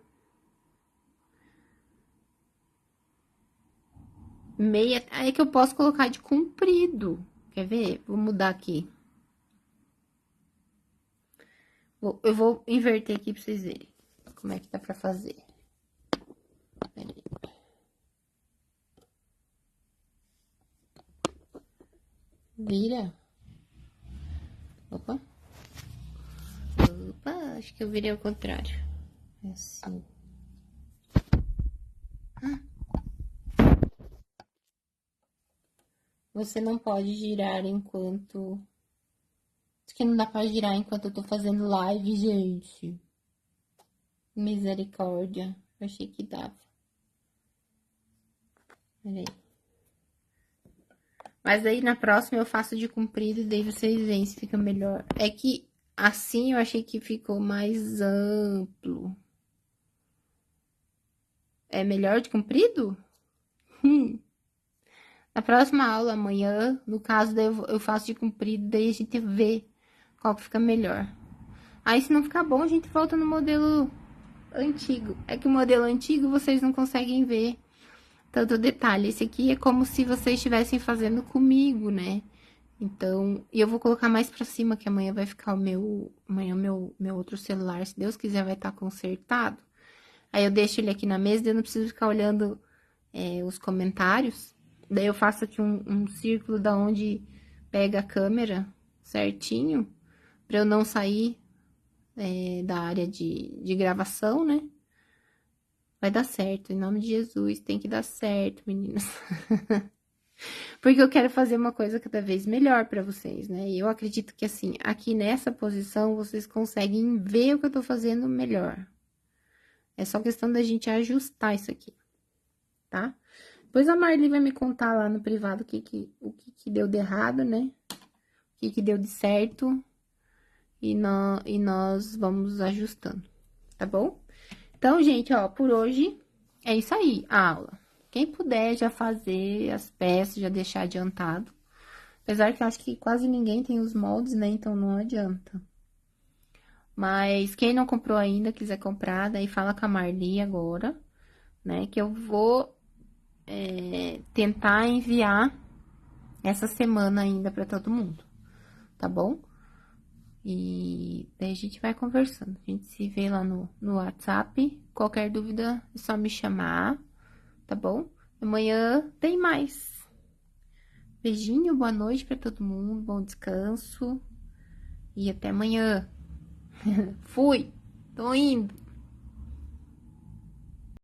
Meia, aí que eu posso colocar de comprido. Quer ver? Vou mudar aqui. Eu vou inverter aqui pra vocês verem como é que dá pra fazer. Pera aí. Vira. Opa. Opa, acho que eu virei ao contrário. É assim. Você não pode girar enquanto... Acho que não dá pra girar enquanto eu tô fazendo live, gente. Misericórdia. Eu achei que dava. Peraí. Mas aí na próxima eu faço de comprido e daí vocês veem se fica melhor. É que assim eu achei que ficou mais amplo. É melhor de comprido? Na próxima aula, amanhã, no caso, daí eu faço de comprido, daí a gente vê qual que fica melhor. Aí, se não ficar bom, a gente volta no modelo antigo. É que o modelo antigo vocês não conseguem ver tanto detalhe. Esse aqui é como se vocês estivessem fazendo comigo, né? Então, e eu vou colocar mais pra cima, que amanhã vai ficar amanhã meu outro celular, se Deus quiser, vai estar consertado. Aí eu deixo ele aqui na mesa, daí eu não preciso ficar olhando os comentários. Daí eu faço aqui um círculo da onde pega a câmera certinho, pra eu não sair da área de gravação, né? Vai dar certo, em nome de Jesus, tem que dar certo, meninas. Porque eu quero fazer uma coisa cada vez melhor pra vocês, né? E eu acredito que, assim, aqui nessa posição, vocês conseguem ver o que eu tô fazendo melhor. É só questão da gente ajustar isso aqui, tá? Depois a Marli vai me contar lá no privado o que deu de errado, né? O que deu de certo. E nós vamos ajustando, tá bom? Então, gente, ó, por hoje é isso aí, a aula. Quem puder já fazer as peças, já deixar adiantado. Apesar que eu acho que quase ninguém tem os moldes, né? Então, não adianta. Mas quem não comprou ainda, quiser comprar, daí fala com a Marli agora, né? Que eu vou tentar enviar essa semana ainda pra todo mundo, tá bom? E daí a gente vai conversando. A gente se vê lá no WhatsApp. Qualquer dúvida é só me chamar, tá bom? Amanhã tem mais. Beijinho, boa noite pra todo mundo, bom descanso. E até amanhã. Fui, tô indo.